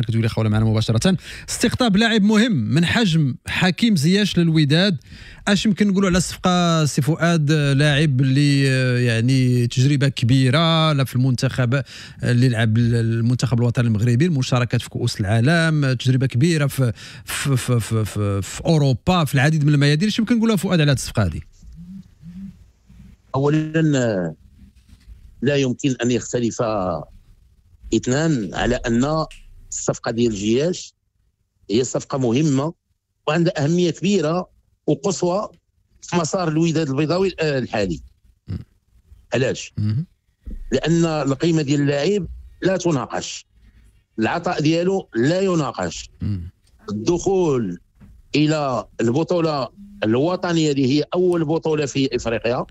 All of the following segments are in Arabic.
كتولي خاوله معنا مباشره. استقطاب لاعب مهم من حجم حكيم زياش للوداد، اش يمكن نقولوا على الصفقه سي فؤاد؟ لاعب اللي يعني تجربه كبيره لا في المنتخب اللي لعب المنتخب الوطني المغربي، المشاركات في كؤوس العالم، تجربه كبيره في اوروبا في العديد من الميادين. اش يمكن نقولها فؤاد على هذه الصفقه هذه؟ اولا لا يمكن ان يختلف اثنان على ان الصفقه ديال جياش هي صفقه مهمه وعندها اهميه كبيره وقصوى في مسار الوداد البيضاوي الحالي. علاش؟ لان القيمه ديال اللاعب لا تناقش، العطاء ديالو لا يناقش. الدخول الى البطوله الوطنيه اللي هي اول بطوله في افريقيا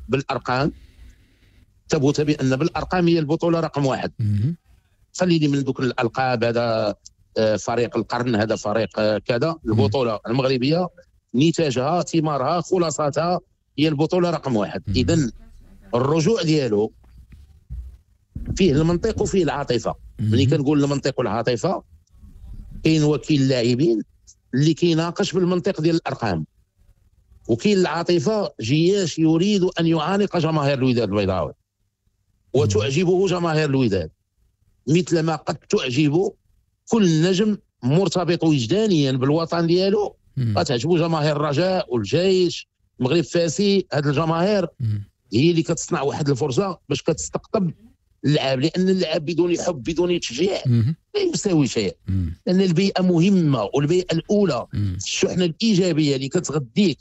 بالارقام، ثبت بان بالارقام هي البطوله رقم واحد. خليني من ذوك الالقاب، هذا فريق القرن، هذا فريق كذا. البطوله المغربيه نتاجها ثمارها خلاصاتها هي البطوله رقم واحد. اذا الرجوع ديالو فيه المنطق وفيه العاطفه. ملي كنقول المنطق والعاطفه، كاين وكيل لاعبين اللي كيناقش بالمنطق ديال الارقام، وكاين العاطفه. جياش يريد ان يعانق جماهير الوداد البيضاوي وتعجبه جماهير الوداد مثل ما قد تعجب كل نجم مرتبط وجدانيا بالوطن ديالو. غتعجبو جماهير الرجاء والجيش، المغرب فاسي. هذه الجماهير هي اللي كتصنع واحد الفرصه باش كتستقطب اللعاب، لان اللعاب بدون حب بدون تشجيع لا يساوي شيء. لان البيئه مهمه، والبيئه الاولى الشحنه الايجابيه اللي كتغذيك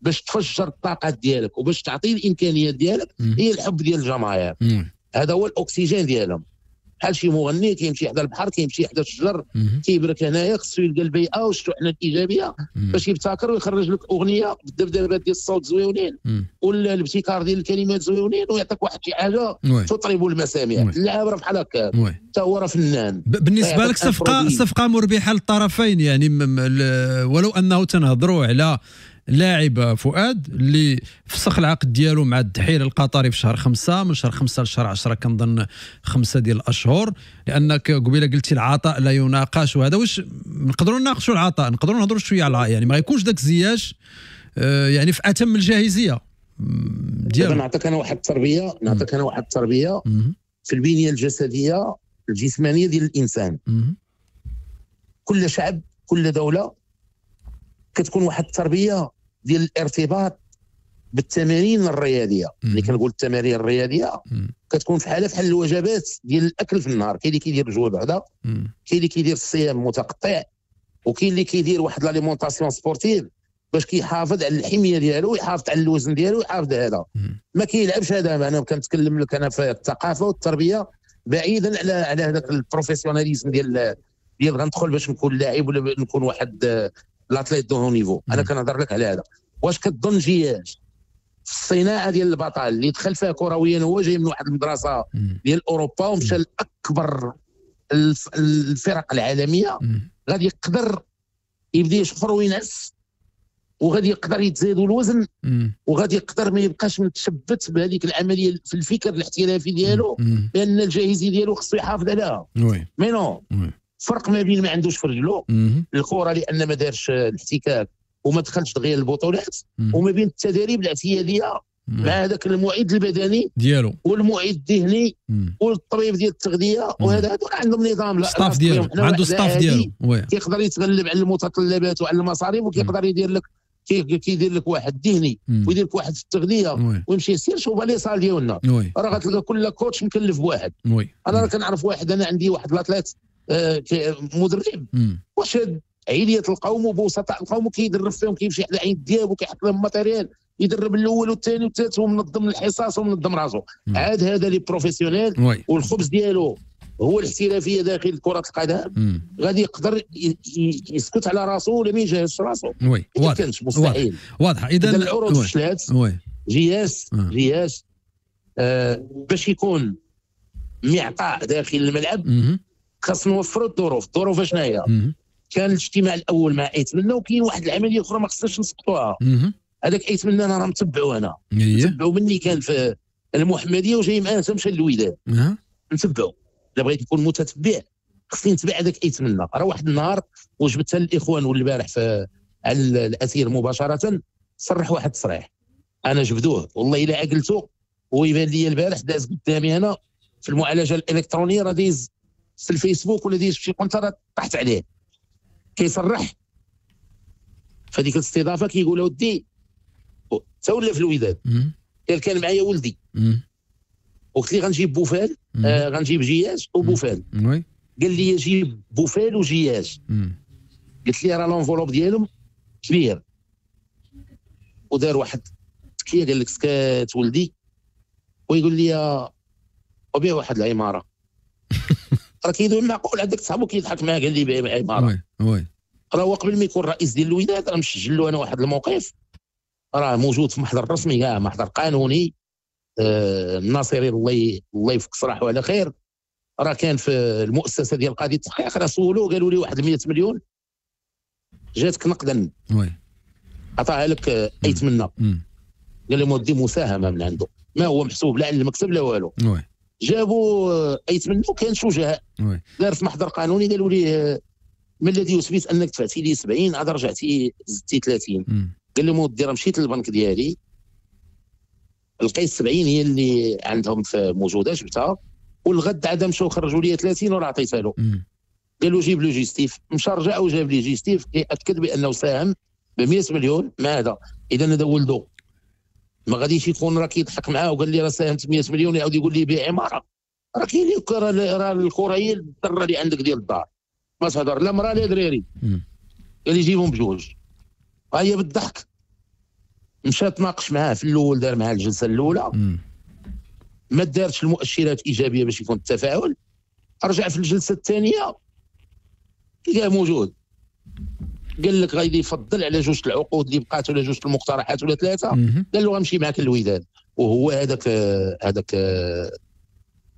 باش تفجر الطاقات ديالك وباش تعطي الامكانيات ديالك هي الحب ديال الجماهير. هذا هو الاكسجين ديالهم. بحال شي مغني كيمشي حدا البحر، كيمشي حدا الشجر، كيبرك هنايا، خصو يلقى البيئه والشحنه الايجابيه باش يبتكر ويخرج لك اغنيه بالذبذبات ديال الصوت زويونين ولا الابتكار ديال الكلمات زويونين، ويعطيك واحد شي حاجه تطرب المسامع. اللعاب راه بحال هكا، حتى هو راه فنان. بالنسبه لك صفقه مربحه للطرفين يعني، ولو انه تنهضروا على لاعب فؤاد اللي فسخ العقد ديالو مع الدحيل القطري في شهر 5، من شهر 5 لشهر 10 كنظن 5 ديال الاشهر، لانك قبيله قلتي العطاء لا يناقش. وهذا واش نقدروا نناقشوا العطاء، نقدروا نهضروا شويه على يعني ما يكونش داك زياش يعني في اتم الجاهزيه ديالو. نعطيك انا واحد التربيه في البنيه الجسديه الجسمانيه ديال الانسان. كل شعب كل دوله كتكون واحد التربيه ديال الارتباط بالتمارين الرياضيه. اللي كنقول التمارين الرياضيه كتكون بحال الوجبات ديال الاكل في النهار. كاين اللي كيدير جوج بعدا، كاين اللي كيدير الصيام متقطع، وكاين اللي كيدير واحد لاليمونطاسيون سبورتيف باش كيحافظ على الحميه ديالو ويحافظ على الوزن ديالو ويحافظ على هذا. ما كيلعبش هذا. انا كنتكلم لك انا في الثقافه والتربيه بعيدا على هذاك البروفيسيوناليزم ديال غندخل باش نكون لاعب ولا نكون واحد لاتليت دو هو نيفو. انا كنهضر لك على هذا. واش كتظن جياش في الصناعه ديال البطل اللي دخل فيها كرويا، هو جاي من واحد المدرسه ديال اوروبا ومشى لاكبر الفرق العالميه، غادي يقدر يبدا يشفر وينعس، وغادي يقدر يتزادوا الوزن، وغادي يقدر ما يبقاش متشبت بهذيك العمليه في الفكر الاحترافي ديالو، لان الجاهزيه ديالو خصو يحافظ عليها. مي نو، فرق ما بين ما عندوش في رجلو الكره لان ما دارش الاحتكاك وما دخلش دغيا البطولات، وما بين التدريب الاعتياديه مع هذاك المعد البدني ديالو والمعد الذهني والطبيب ديال التغذيه. وهذا هذوك عندهم نظام، ستاف ديالو، عنده ستاف ديالو كيقدر يتغلب على المتطلبات وعلى المصاريف، وكيقدر يدير لك واحد ذهني ويدير لك واحد في التغذيه، ويمشي يسير. شوف لي صال ديالنا راه غتلقى كل كوتش مكلف بواحد. انا راه كنعرف واحد، انا عندي واحد لاتليت مدرب وشاد عيليه القوم وبسطاء القوم وكيدرب فيهم، كيمشي حدا عين الدياب وكيحط لهم ماتيريال، يدرب الاول والثاني والثالث ومنظم الحصص ومنظم راسو. عاد هذا لي بروفيسيونيل والخبز ديالو هو الاحترافيه داخل كره القدم. غادي يقدر يسكت على راسو ولا ما يجهزش راسو. ما كانش مستحيل. واضحه. اذا العروض فشلات. جياس باش يكون معطاء داخل الملعب خاص نوفروا الظروف شنو هي؟ كان الاجتماع الاول مع ايتمنى، وكاين واحد العمليه اخرى ما خصناش نسقطوها. هذاك ايتمنى انا راه متبعو، انا متبعو مني كان في المحمديه وجاي معاه مشى للوداد. نتبعو. الا بغيت نكون متتبع خصني نتبع هذاك يتمنى. راه واحد النهار وجبتها للاخوان والبارح على الاثير مباشره، صرح واحد التصريح انا جبدوه والله الا عقلته، ويبان لي البارح داز قدامي انا في المعالجه الالكترونيه، راه دايز في الفيسبوك ولا دايز في شي قنت، راه طحت عليه كيصرح في هذيك الاستضافه كيقول ودي تا ولا في الوداد قال كان معايا ولدي وقلت لي غنجيب بوفال، غنجيب جياج وبوفال. قال لي جيب بوفال وجياج. قلت لي راه لونفولوب ديالهم كبير، ودار واحد تكيه قال لك سكات ولدي، ويقول لي وبيع واحد العماره. راه كيدوي معقول عندك صاحبو كيضحك معاه قال لي بيع عماره. راه هو قبل ما يكون رئيس ديال الوداد راه مسجل له انا واحد الموقف، راه موجود في محضر رسمي كاع، محضر قانوني. الناصري الله يفك صراحه على خير، راه كان في المؤسسه ديال قاضي التحقيق، راه سولوه قالوا لي واحد 100 مليون جاتك نقدا عطاها لك يتمنى. قال لهم ودي مساهمه من عنده، ما هو محسوب لا على المكتب لا والو. جابوا يتمنى وكان شجاع، دار في محضر قانوني قالوا لي ما الذي يثبت انك دفعتي لي 70 عاد رجعتي زدتي 30. قال لهم ودي راه مشيت للبنك ديالي لقيت 70 هي اللي عندهم في موجوده جبتها، والغد عاد مشاو خرجوا لي 30 وراه عطيتها له. قال له جيب له جيستيف، مشى رجع وجاب لي جيستيف كيأكد بانه ساهم ب 100 مليون مع هذا. اذا هذا ولده ما غاديش يكون راه كيضحك معاه وقال لي راه ساهمت 100 مليون يعاود يقول لي بيع عماره. راه كاين اللي راه الكره هي الدره اللي عندك ديال الدار، ما تهضر لا مراه لا دراري. قال لي جيبهم بجوج. هي بالضحك مشى تناقش معاه في الاول، دار معاه الجلسه الاولى ما دارتش المؤشرات ايجابيه باش يكون التفاعل. رجع في الجلسه الثانيه لقاه موجود، قال لك غادي يفضل على جوج العقود اللي بقات ولا جوج المقترحات ولا ثلاثه. قال له غنمشي معاك للوداد. وهو هذاك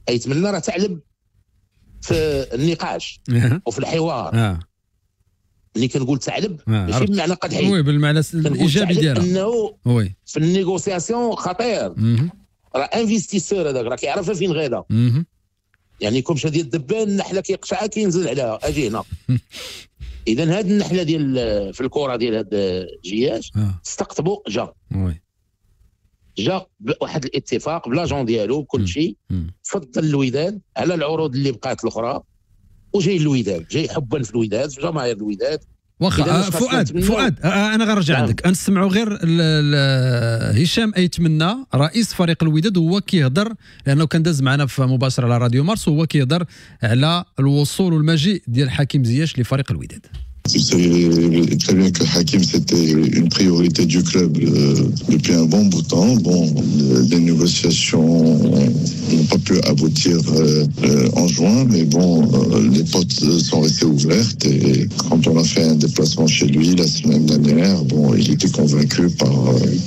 يتمنى راه تعلم في النقاش وفي الحوار. اللي كنقول تعلم ماشي بمعنى قدحي، وي بالمعنى الايجابي ديالها، انه في النيغوسياسيون خطير. راه انفستيسور هذاك راه كيعرف فين غادا. يعني كومشه ديال الدبان النحله كيقشعها كينزل عليها اجي هنا. اذا هذه النحله ديال في الكره ديال هذا الجياج استقطبوا جا بواحد الاتفاق بلاجون ديالو بكل شيء، فضل الوداد على العروض اللي بقات الاخرى، وجاي الوداد جاي حبا في الوداد في جماهير الوداد. واخا فؤاد انا غنرجع عندك نسمعوا غير هشام يتمنى رئيس فريق الوداد وهو كيهضر، لانه كان داز معنا في مباشره على راديو مارس وهو كيهضر على الوصول والمجيء ديال حكيم زياش لفريق الوداد. Tu sais très bien que Hakim, c'était une priorité du club depuis un bon bout de temps. Bon, les négociations n'ont pas pu aboutir en juin, mais bon, les portes sont restées ouvertes. Et quand on a fait un déplacement chez lui la semaine dernière, bon, il était convaincu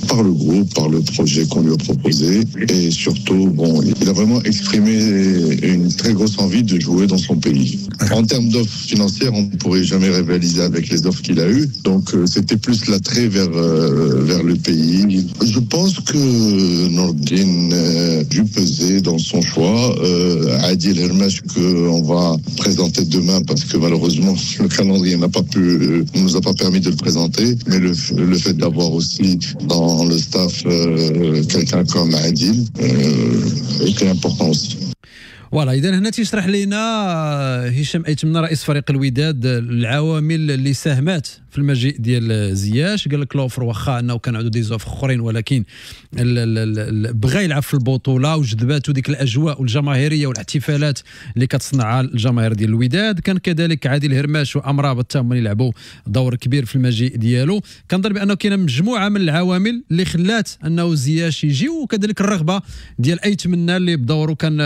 par le groupe, par le projet qu'on lui a proposé. Et surtout, bon, il a vraiment exprimé une très grosse envie de jouer dans son pays. En termes d'offres financières, on ne pourrait jamais révéler avec les offres qu'il a eues. Donc c'était plus l'attrait vers le pays. Je pense que Nordine dû peser dans son choix. Adil Hermesh qu'on va présenter demain parce que malheureusement le calendrier nous a pas permis de le présenter. Mais le fait d'avoir aussi dans le staff quelqu'un comme Adil était important aussi. فوالا. اذا هنا تيشرح لنا هشام يتمنى رئيس فريق الوداد العوامل اللي ساهمات في المجيء ديال زياش. قال لك لوفر واخا انه كان عنده دي زوفر اخرين، ولكن بغى يلعب في البطوله وجذباتو ديك الاجواء والجماهيريه والاحتفالات اللي كتصنعها الجماهير ديال الوداد. كان كذلك عادل هرماش وامرابط هما اللي لعبوا دور كبير في المجيء ديالو. كنظن بانه كاينه مجموعه من العوامل اللي خلات انه زياش يجي، وكذلك الرغبه ديال يتمنى اللي بدوره كان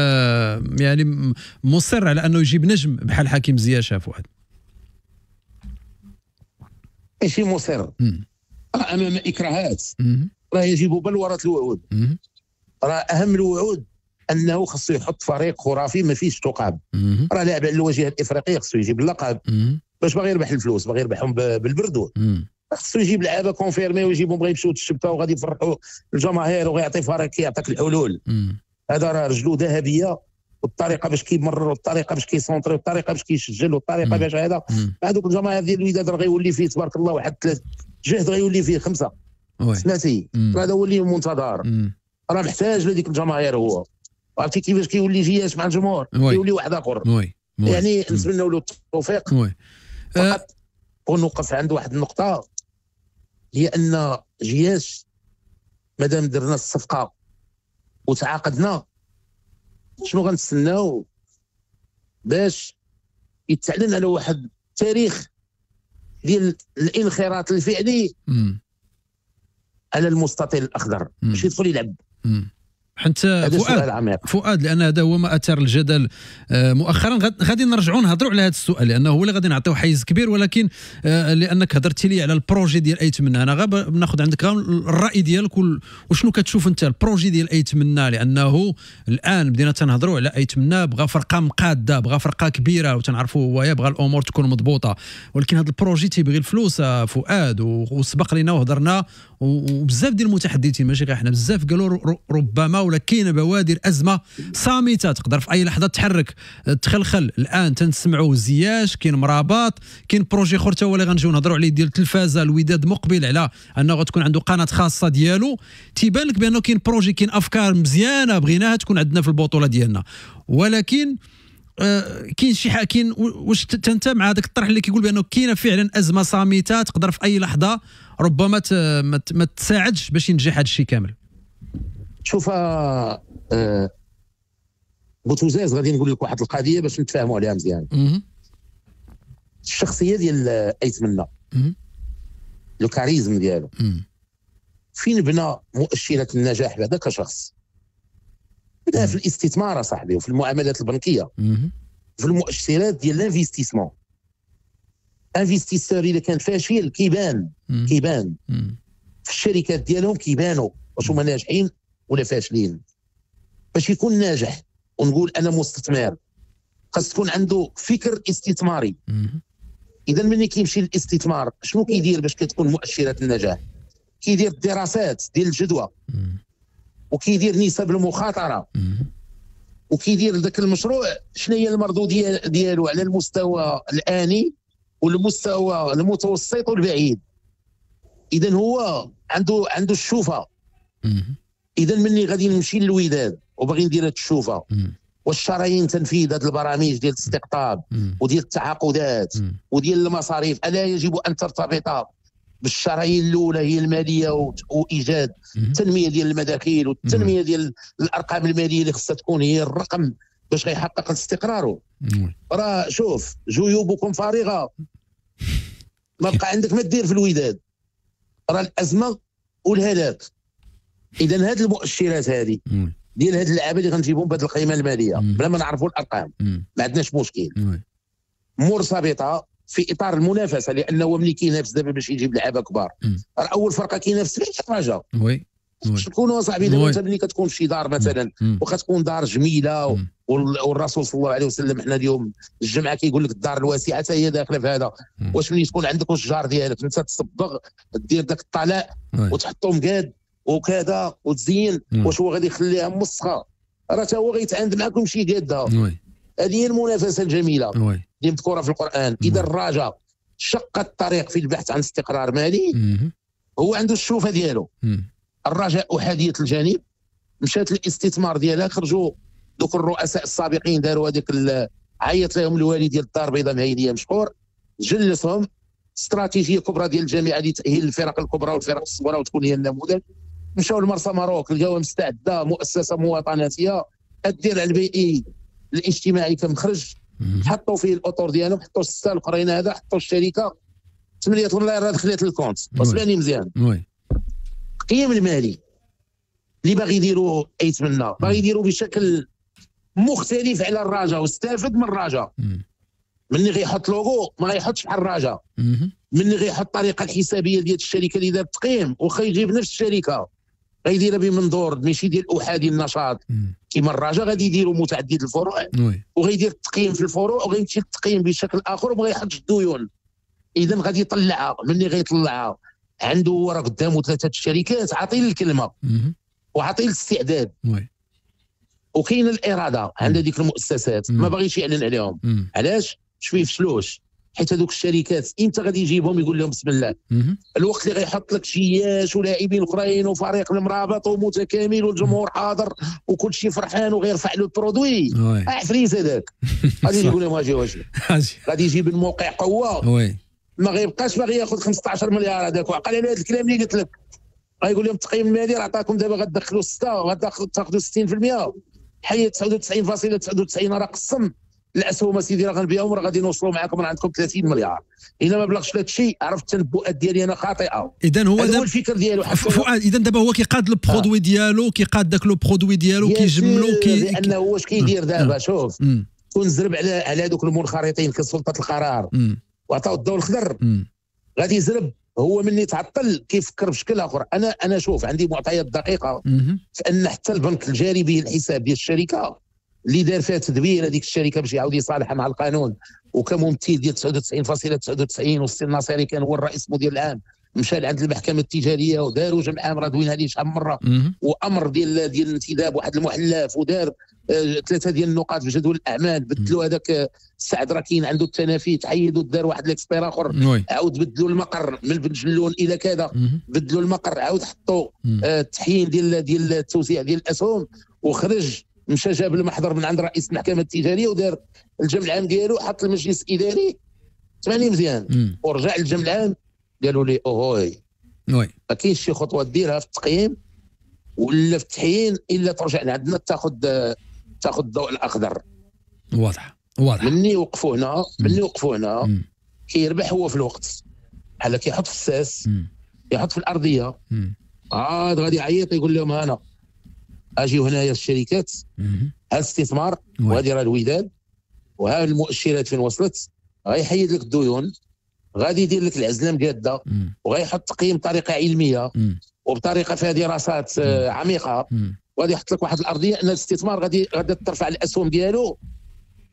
يعني مصر على انه يجيب نجم بحال حكيم زياش. فؤاد ماشي مصر، امام اكراهات راه يجب بلوره الوعود. راه اهم الوعود انه خصو يحط فريق خرافي ما فيش تقاب. راه لاعب على الواجهه الافريقيه خصو يجيب اللقب، باش باغي يربح الفلوس باغي يربحهم بالبردود. خصو يجيب لعابه كونفيرمي ويجيبهم بغا يمشيو الشبكه وغادي يفرحوا الجماهير وغيعطي فريق يعطيك الحلول. هذا راه رجلو ذهبيه والطريقه باش كيمرر والطريقه باش كيسونطري والطريقه باش كيسجل والطريقه باش هذا هذوك الجماهير ديال الوداد راه غيولي فيه تبارك الله واحد 3 جهد غيولي فيه 5 سمعتي هذا هو اللي المنتظر راه محتاج لهذيك الجماهير هو عرفتي كيفاش كيولي جياش مع الجمهور كيولي واحد اخر يعني نتمنوا له التوفيق فقط ونوقف عند واحد النقطه هي ان جياش مادام درنا الصفقه وتعاقدنا شنو غنتسناو باش يتعلن على واحد التاريخ ديال الانخراط الفعلي على المستطيل الاخضر باش يدخل يلعب. حنت فؤاد لان هذا هو ما اثار الجدل مؤخرا. غادي نرجعوا نهضروا على هذا السؤال لانه هو اللي غادي نعطيو حيز كبير، ولكن لانك هضرتي لي على البروجي ديال ايتمنى انا غير ناخذ عندك الراي ديالك وشنو كتشوف انت البروجي ديال ايتمنى، لانه الان بدينا تنهضروا على ايتمنى بغى فرقه مقاده، بغى فرقه كبيره وتنعرفوا هو يبغى الامور تكون مضبوطه، ولكن هذا البروجي تيبغي الفلوس فؤاد وسبق لينا وهضرنا وبزاف ديال المتحدثين ماشي غير حنا بزاف قالوا ربما ولا كاين بوادر ازمه صامته تقدر في اي لحظه تحرك تخلخل. الان تنسمعوا زياش، كاين مرابط، كاين بروجي اخر تا هو اللي غنجيو نهضروا عليه ديال التلفازه. الوداد مقبل على انه غتكون عنده قناه خاصه ديالو. تيبان لك بانه كاين بروجي، كاين افكار مزيانه بغيناها تكون عندنا في البطوله ديالنا، ولكن كاين شي حاجه كاين. واش انت مع هذاك الطرح اللي كيقول بانه كاينه فعلا ازمه صامته تقدر في اي لحظه ربما ما تساعدش باش ينجح هذا الشيء كامل؟ شوف بوتوزاز غادي نقول لك واحد القضيه باش نتفاهموا عليها مزيان. الشخصيه ديال ايتمنى لو كاريزم ديالو فين بنى مؤشرات النجاح بعدا كشخص؟ بدا في الاستثمار صاحبي وفي المعاملات البنكيه في المؤشرات ديال الانفستيسمون. انفستيسور اذا كان فاشل كيبان في الشركات ديالهم كيبانوا واش هما ناجحين ولا فاشلين. باش يكون ناجح ونقول انا مستثمر خاص تكون عنده فكر استثماري. اذا ملي كيمشي للاستثمار شنو كيدير باش كتكون مؤشرات النجاح؟ كيدير الدراسات ديال الجدوى وكيدير نسب المخاطره وكيدير ذاك المشروع شنو هي المردوديه ديالو على المستوى الاني والمستوى المتوسط والبعيد. اذا هو عنده الشوفه. اذا ملي غادي نمشي للوداد وباغي ندير هاد الشوفه والشرايين تنفيذ هاد البرامج ديال الاستقطاب وديال التعاقدات وديال المصاريف الا يجب ان ترتبط بالشرايين الاولى هي الماليه وايجاد التنميه ديال المداخيل والتنميه ديال الارقام الماليه اللي خصها تكون هي الرقم باش غيحقق الاستقرار. راه شوف جيوبكم فارغه ما بقى عندك ما دير في الوداد، راه الازمه والهلاك. اذا هاد المؤشرات هذه ديال هاد اللعابه اللي غنجيبهم بهاد القيمه الماليه بلا ما نعرفوا الارقام ما عندناش مشكل، مرتبطه في اطار المنافسه، لانه هو ملي كينافس دابا باش يجيب لعابه كبار راه اول فرقه كينافس فيها الرجاء. شكون صاحبي دابا انت ملي كتكون في شي دار مثلا وكتكون دار جميله والرسول صلى الله عليه وسلم حنا اليوم الجمعه كيقول لك الدار الواسعه حتى هي داخله في هذا. واش ملي تكون عندك الجار ديالك انت تصبغ دير داك الطلاء وتحطو مقاد وكذا وتزين، واش هو غادي يخليها مسخه؟ راه حتى هو غيتعاند معاك ويمشي قادها. هذه هي المنافسه الجميله اللي مذكوره في القران. اذا الرجاء شق الطريق في البحث عن استقرار مالي هو عنده الشوفه ديالو. الرجاء احاديه الجانب مشات للاستثمار ديالها، خرجوا دوك الرؤساء السابقين داروا هذيك عيط لهم الوالي ديال الدار البيضاء مهيديه مشكور، جلسهم استراتيجيه كبرى ديال الجامعه لتاهيل الفرق الكبرى والفرق الصغرى وتكون هي النموذج. مشاو لمرسى ماروك لقاوها مستعده مؤسسه مواطناتيه الدرع البيئي الاجتماعي كمخرج، حطوا فيه الاطر ديالهم، حطوا السته الاخرين هذا، حطوا الشركه 8 ملاير راه دخلت للكونت. وسمعني مزيان، القيم المالي اللي باغي يديروا ايتمنى باغي يديروا بشكل مختلف على الرجاء واستافد من الرجاء. مني غيحط لوغو ما غيحطش بحال الرجاء، مني غيحط الطريقه الحسابيه ديال الشركه اللي دارت التقييم واخا يجيب نفس الشركه غيديرها بمنظور ماشي ديال احادي النشاط كيما الرجاء، غادي يديروا متعدد الفروع وغيدير التقييم في الفروع وغيمشي للتقييم بشكل اخر وما غيحطش الديون. اذا غادي يطلعها، مني غيطلعها عنده ورا قدامه 3 الشركات، عاطي الكلمه وعاطي الاستعداد. وكاين الاراده عند ديك المؤسسات ما باغيش يعلن عليهم. علاش؟ باش ما يفشلوش، حيت هذوك الشركات امتى غادي يجيبهم يقول لهم بسم الله. الوقت اللي غيحط لك جياش ولاعبين اخرين وفريق المرابط ومتكامل والجمهور حاضر وكل شيء فرحان وغيرفع له البرودوي، عفريت هذاك غادي يقول لهم اجي واجي، غادي يجيب الموقع قوه، ما غيبقاش باغي ياخذ 15 مليار هذاك. وعقل على هذا الكلام اللي قلت لك، غيقول لهم التقييم المالي راه عطاكم دابا غتدخلوا 6 وغتاخذوا 60%، حي 99.99 راه قسم الاسهم اسيدي راه غنبيعهم راه غادي نوصلوا معاكم راه عندكم 30 مليار. الا ما بلغش هذا الشيء عرفت التنبؤات ديالي انا خاطئه. اذا هو هذا هو الفكر ديالو فؤاد. اذا دابا هو كيقاد البرودوي ديالو، كيقاد داك لو برودوي ديالو كيجملو لانه هو اش كيدير دابا. شوف كون زرب على هذوك المنخرطين كسلطه القرار وعطاو الضوء الخضر، غادي يزرب. هو مني تعطل كيفكر بشكل اخر. انا شوف عندي معطيات دقيقه في ان حتى البنك الجاري به الحساب ديال الشركه اللي دار فيها تدبير هذيك الشركه باش يعاود يصالحها مع القانون، وكممثل ديال 99.99 والسي الناصري كان هو الرئيس المدير العام، مشى لعند المحكمه التجاريه وداروا جمع عام راه دوينا عليه شحال من مره، وامر ديال انتداب واحد المحلف، ودار 3 ديال النقاط في جدول الاعمال، بدلوا هذاك السعد راه كاين عنده التنافي، تحيدوا دار واحد الاكسبير اخر، عاود بدلوا المقر من بن جلون الى كذا، بدلوا المقر، عاود حطوا التحيين ديال التوزيع ديال الاسهم، وخرج مشى جاب المحضر من عند رئيس المحكمه التجاريه ودار الجمع العام ديالو، حط المجلس الاداري سمعني مزيان، ورجع للجمع العام قالوا لي اوهوي ما كاينش شي خطوه ديرها في التقييم ولا في التحيين الا ترجع لعندنا تاخذ الضوء الاخضر. واضح. مني وقفوا هنا كيربح هو في الوقت، بحال كيحط في الساس، يحط في الارضيه، عاد غادي يعيط يقول لهم انا اجيو هنايا الشركات، ها الاستثمار وهذه راه الوداد وها المؤشرات فين وصلت، غيحيد لك الديون، غادي يدير لك العزله مقاده، وغيحط تقييم بطريقه علميه وبطريقه فيها دراسات عميقه، وغادي يحط لك واحد الارضيه ان الاستثمار غادي ترفع الاسهم ديالو،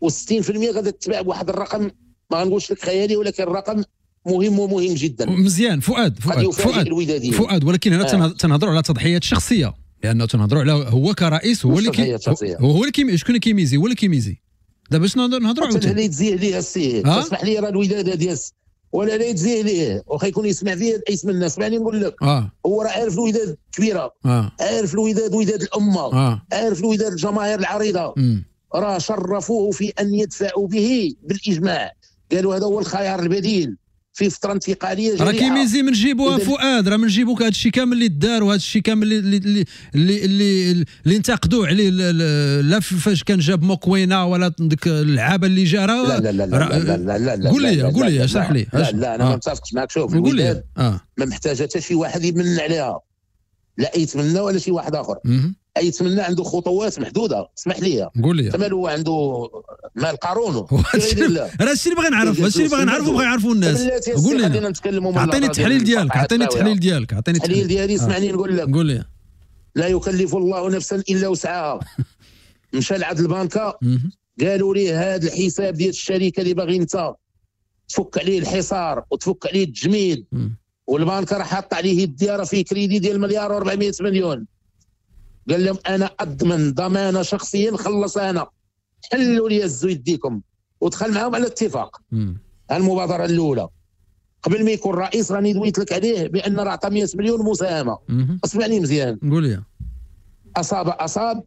و60% غادي تتباع بواحد الرقم ما غنقولش لك خيالي، ولكن الرقم مهم جدا. مزيان. فؤاد ولكن هنا تنهضروا على تضحيات شخصيه، لانه تنهضروا على هو كرئيس، هو اللي شكون اللي كيميزي، هو اللي كيميزي. دابا باش نهضروا على اللي يتزيه ليه السي، اسمح لي راه الوداد ديال ولا لا يتزيه ليه، واخا يكون يسمع فيه اسم الناس، اسمعني نقول لك هو راه عارف الوداد كبيره، عارف الوداد وداد الامه، عارف الوداد الجماهير العريضه، راه شرفوه في ان يدفعوا به بالاجماع، قالوا هذا هو الخيار البديل في فتره انتقاليه جريئه. راه كيميزي من جيبوها فؤاد، راه من جيبوك هذا الشيء كامل اللي دار، وهذا الشيء كامل اللي انتقدوه عليه، لا فاش كان جاب موكوينه ولا ديك اللعابه اللي جا. لا لا لا لا لا لا قول لي اشرح لي. لا انا ما متفقش معك. شوف الوداد ما محتاجه حتى شي واحد يمن عليها، لا يتمنى ولا شي واحد اخر، يتمنى عنده خطوات محدوده. اسمح لي قول لي تمام، هو عنده مال قارون، راه الشيء اللي باغي نعرف، بغا يعرفوا الناس. قول لي عطيني التحليل ديالك، التحليل ديالي. اسمعني نقول لك، قول لي. لا يكلف الله نفسا الا وسعها. مشى لعند البنكه قالوا ليه هذا الحساب ديال الشركه اللي باغي انت تفك عليه الحصار وتفك عليه التجميد، والبنكه راه حاط عليه الدياره فيه كريدي ديال 1,400,000,000. قال لهم انا اضمن ضمانه شخصيا، نخلص انا، حلوا لي الزو يديكم، ودخل معهم على اتفاق. المبادره الاولى قبل ما يكون رئيس راني دويت لك عليه بان راه عطى 100 مليون مساهمه. اسمعني مزيان، قول لي. اصاب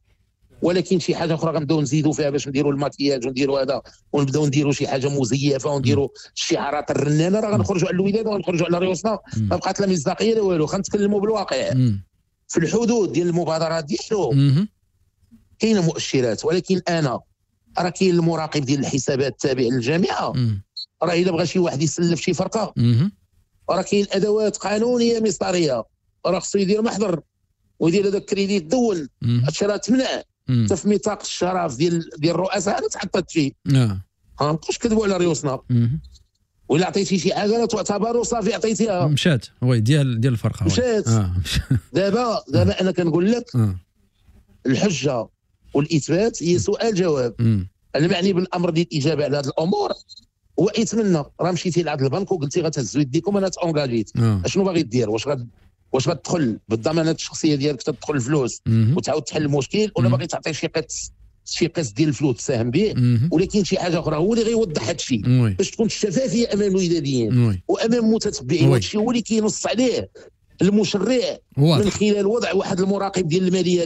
ولكن شي حاجه اخرى غنبداو نزيدوا فيها باش نديروا الماكياج ونديروا هذا، ونبداو نديروا شي حاجه مزيفه، ونديروا الشعارات الرنانه، راه غنخرجوا على الوداد وغنخرجوا على ريوسنا، ما بقات لا مصداقيه لا والو. خنتكلموا بالواقع في الحدود ديال المبادرات ديالو. كاينه مؤشرات، ولكن انا راه كاين المراقب ديال الحسابات التابع للجامعه، راه الا بغى شي واحد يسلف شي فرقه راه كاين ادوات قانونيه مصدريه، راه خصو يدير محضر ويدير هذاك الكريديت دون، هادشي راه تمنع حتى في ميثاق الشرف ديال الرؤساء. انا تحطت شي ما نبقوش كذبوا على ريوسنا، ولا عطيتي شي حاجه لا تعتبر صافي عطيتيها، مشات وي ديال الفرقه مشات. دابا انا كنقول لك الحجه والاثبات هي سؤال جواب. المعني بالامر ديال الاجابه على هذه الامور هو يتمنى. راه مشيتي لعند البنك وقلتي غتهزوا يديكم انا تاونغاجيت، اشنو باغي دير؟ واش واش غتدخل بالضمانات الشخصيه ديالك تدخل الفلوس وتعاود تحل المشكل، ولا باغي تعطي شي قسط ديال الفلوس تساهم به، ولكن شي حاجه اخرى هو اللي غيوضح هذا الشيء باش تكون الشفافيه امام الوداديين وامام المتتبعين. وهذا الشيء هو اللي كينص عليه المشرع من خلال وضع واحد المراقب ديال الماليه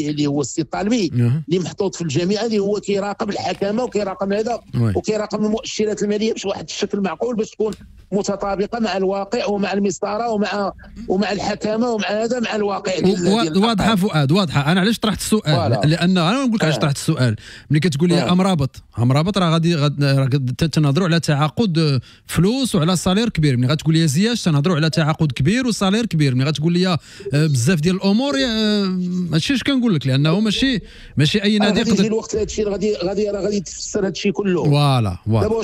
اللي هو السي الطالبي اللي محطوط في الجامعه، اللي هو كيراقب الحكامه وكيراقب هذا وكيراقب المؤشرات الماليه باش واحد الشكل معقول باش تكون متطابقه مع الواقع ومع المسطره ومع الحكامه ومع هذا مع الواقع ديال واضحه فؤاد، واضحه. انا علاش طرحت السؤال؟ لان انا نقول لك علاش طرحت السؤال. ملي كتقول لي امرابط راه غادي تنهضروا على تعاقد فلوس وعلى صالير كبير. ملي غتقول لي زياش تنهضروا على تعاقد كبير وصالير كبير. ملي غتقول لي بزاف ديال الامور ماشي اش كنقول لك، لانه ماشي اي نادي يقدر يجي الوقت لهذا الشيء غادي تفسر هذا الشيء كله. فوالا دابا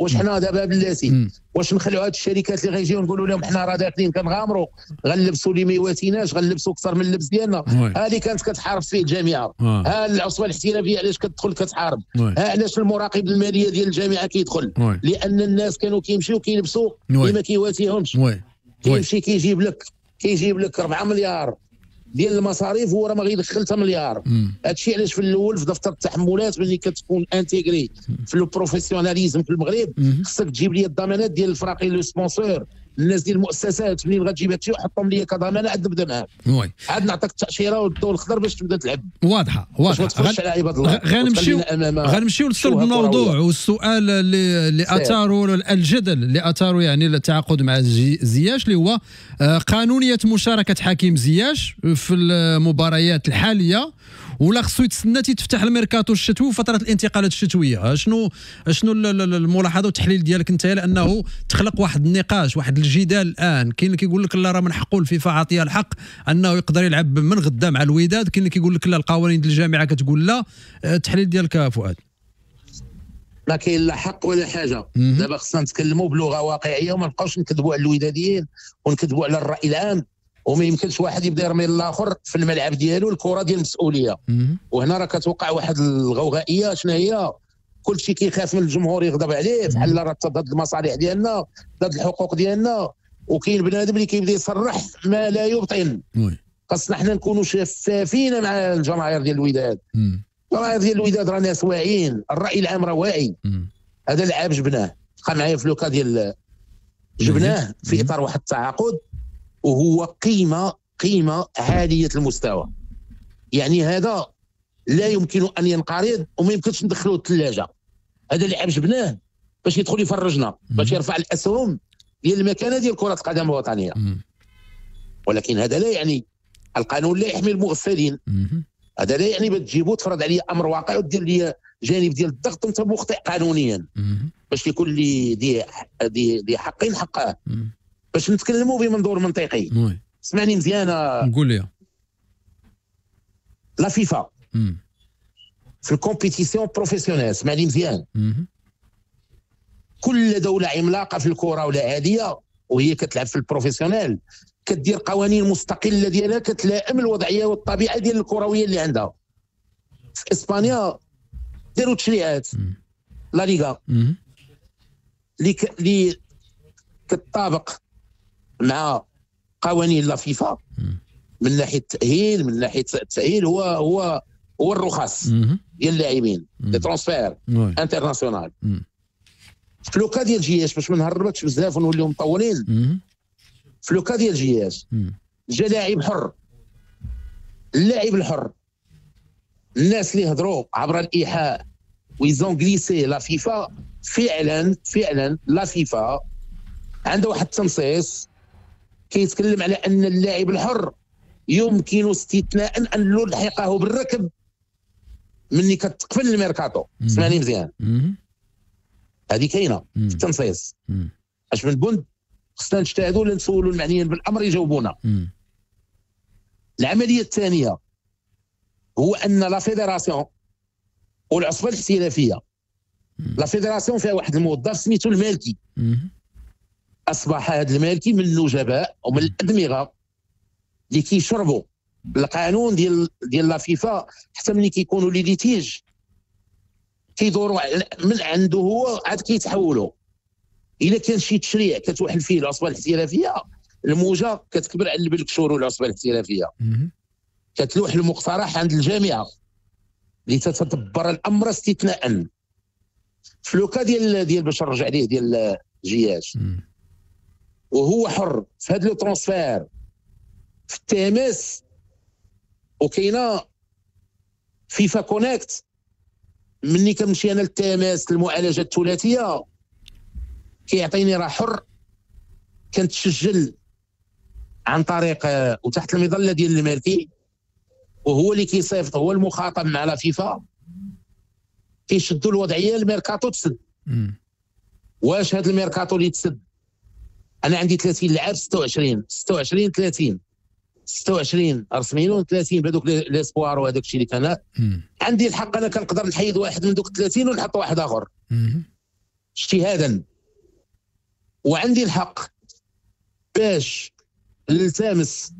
واش حنا دابا بلاتي واش نخلعوا هاد الشركات اللي غيجيو نقولوا لهم حنا راه داخلين كنغامروا غنلبسوا اللي ما يواتيناش، غنلبسوا اكثر من اللبس ديالنا. هذه كانت كتحارب فيه الجامعه. ها العصبه الاحترافيه علاش كتدخل كتحارب؟ ها علاش المراقب الماليه ديال الجامعه كيدخل؟ لان الناس كانوا كيمشيو كيلبسوا اللي ما كيواتيهمش. كيمشي كيجيب لك 4 مليار ديال المصاريف هو راه ما غيدخل حتى مليار. هادشي علاش في الاول في دفتر التحملات ملي كتكون انتيغري في لو بروفيسيوناليزم في المغرب خصك تجيب لي الضمانات ديال الفراقي لو سبونسور، الناس ديال المؤسسات منين غتجيب هادشي وحطهم لي كضمانه عاد نبدا معاك. عاد نعطيك التاشيره والضوء الخضر باش تبدا تلعب. واضحه. ما تخرجش على عباد الله. غنمشيو لصلب الموضوع والسؤال اللي اثاروا الجدل اللي اثاروا يعني التعاقد مع زياش، اللي هو قانونيه مشاركه حكيم زياش في المباريات الحاليه، ولا خصو يتسنى تفتح الميركاتو الشتوي وفتره الانتقالات الشتويه. شنو الملاحظه والتحليل ديالك انت؟ لانه تخلق واحد النقاش، واحد الجدال الان. كاين اللي كيقول لك لا راه من حقه الفيفا عطيه الحق انه يقدر يلعب من غدا مع الوداد، كاين اللي كيقول لك لا القوانين ديال الجامعه كتقول لا. التحليل ديالك فؤاد؟ ما كاين لا حق ولا حاجه. دابا خصنا نتكلموا بلغه واقعيه وما نبقاوش نكذبوا على الوداديين ونكذبوا على الراي العام. وما يمكنش واحد يبدا يرمي للاخر في الملعب ديالو الكره ديال المسؤوليه. وهنا راه كتوقع واحد الغوغائيه. شنو هي؟ كلشي كيخاف من الجمهور يغضب عليه، بحال راه ضد المصالح ديالنا، ضد الحقوق ديالنا. وكاين بنادم اللي كيبدا يصرح ما لا يبطن. خاصنا حنا نكونوا شفافين مع الجماهير ديال الوداد. الجماهير ديال الوداد راه ناس واعيين، الراي العام راه واعي. هذا اللاعب جبناه، بقى معايا في لوكا ديال جبناه في اطار واحد التعاقد، وهو قيمه عاليه المستوى. يعني هذا لا يمكن ان ينقرض وما يمكنش ندخلوه الثلاجه. هذا اللي جبناه باش يدخل يفرجنا، باش يرفع الاسهم ديال المكانه ديال كره القدم الوطنيه. ولكن هذا لا يعني القانون لا يحمي المغفلين. هذا لا يعني بتجيبوا تفرض عليا امر واقع ودير لي جانب ديال الضغط وانت مخطئ قانونيا باش يكون لي دي حقين حقه. باش نتكلموا بمنظور منطقي. اسمعني مزيان. نقول لي لا فيفا في الكومبيتيسيون بروفيسيونيل، اسمعني مزيان. كل دوله عملاقه في الكره ولا عاديه وهي كتلعب في البروفيسيونيل كدير قوانين مستقله ديالها كتلائم الوضعيه والطبيعه ديال الكرويه اللي عندها. في اسبانيا داروا تشريعات لا ليغا اللي كتطابق مع قوانين لا فيفا من ناحيه التاهيل. من ناحيه التاهيل هو الرخص ديال اللاعبين لي ترونسفير انترناسيونال. في لوكا ديال جياش باش ما نهربكش بزاف ونوليو مطولين، في لوكا ديال جياش جا لاعب حر. اللاعب الحر الناس اللي هضروا عبر الايحاء ويزون غليسي لا فيفا فعلا لا فيفا عنده واحد التنصيص كيتكلم على ان اللاعب الحر يمكن استثناء ان نلحقه بالركب مني كتقفل الميركاتو. اسمعني مزيان، هذه كاينه في التنصيص. اش من بند خصنا نجتهدوا ولا نسولوا المعنيين بالامر يجاوبونا. العمليه الثانيه هو ان لا فيدراسيون والعصبه الاحترافيه، لا فيدراسيون فيها واحد الموظف سميتو المالكي. اصبح هذا المالكي من النجباء ومن الادمغه اللي كيشربوا القانون ديال لا فيفا، حتى ملي كيكونوا لي ليتيج كيدوروا من عنده هو عاد كيتحولوا. الا كان شي تشريع كتوحل فيه العصبه الاحترافيه الموجه كتكبر على البلكشور والعصبه الاحترافيه. كتلوح المقترح عند الجامعه لتتدبر الامر استثناء. في لوكا ديال باش نرجع ليه ديال جياش، وهو حر في هذا لو ترونسفير في التماس، وكاينه فيفا كونيكت. مني كنمشي انا للتماس المعالجه الثلاثيه كيعطيني راه حر، كنتسجل عن طريق وتحت المظله ديال المالكي، وهو اللي كيصيفط، هو المخاطب مع لا فيفا، كيشدوا الوضعيه الميركاتو تسد. واش هذا الميركاتو اللي تسد، انا عندي 30 لاعب 26 30 26 رسميين و30 بهذوك ليسبوار وهذاك الشيء اللي كان عندي الحق انا كنقدر نحيد واحد من دوك 30 ونحط واحد اخر اجتهادا، وعندي الحق باش نلتمس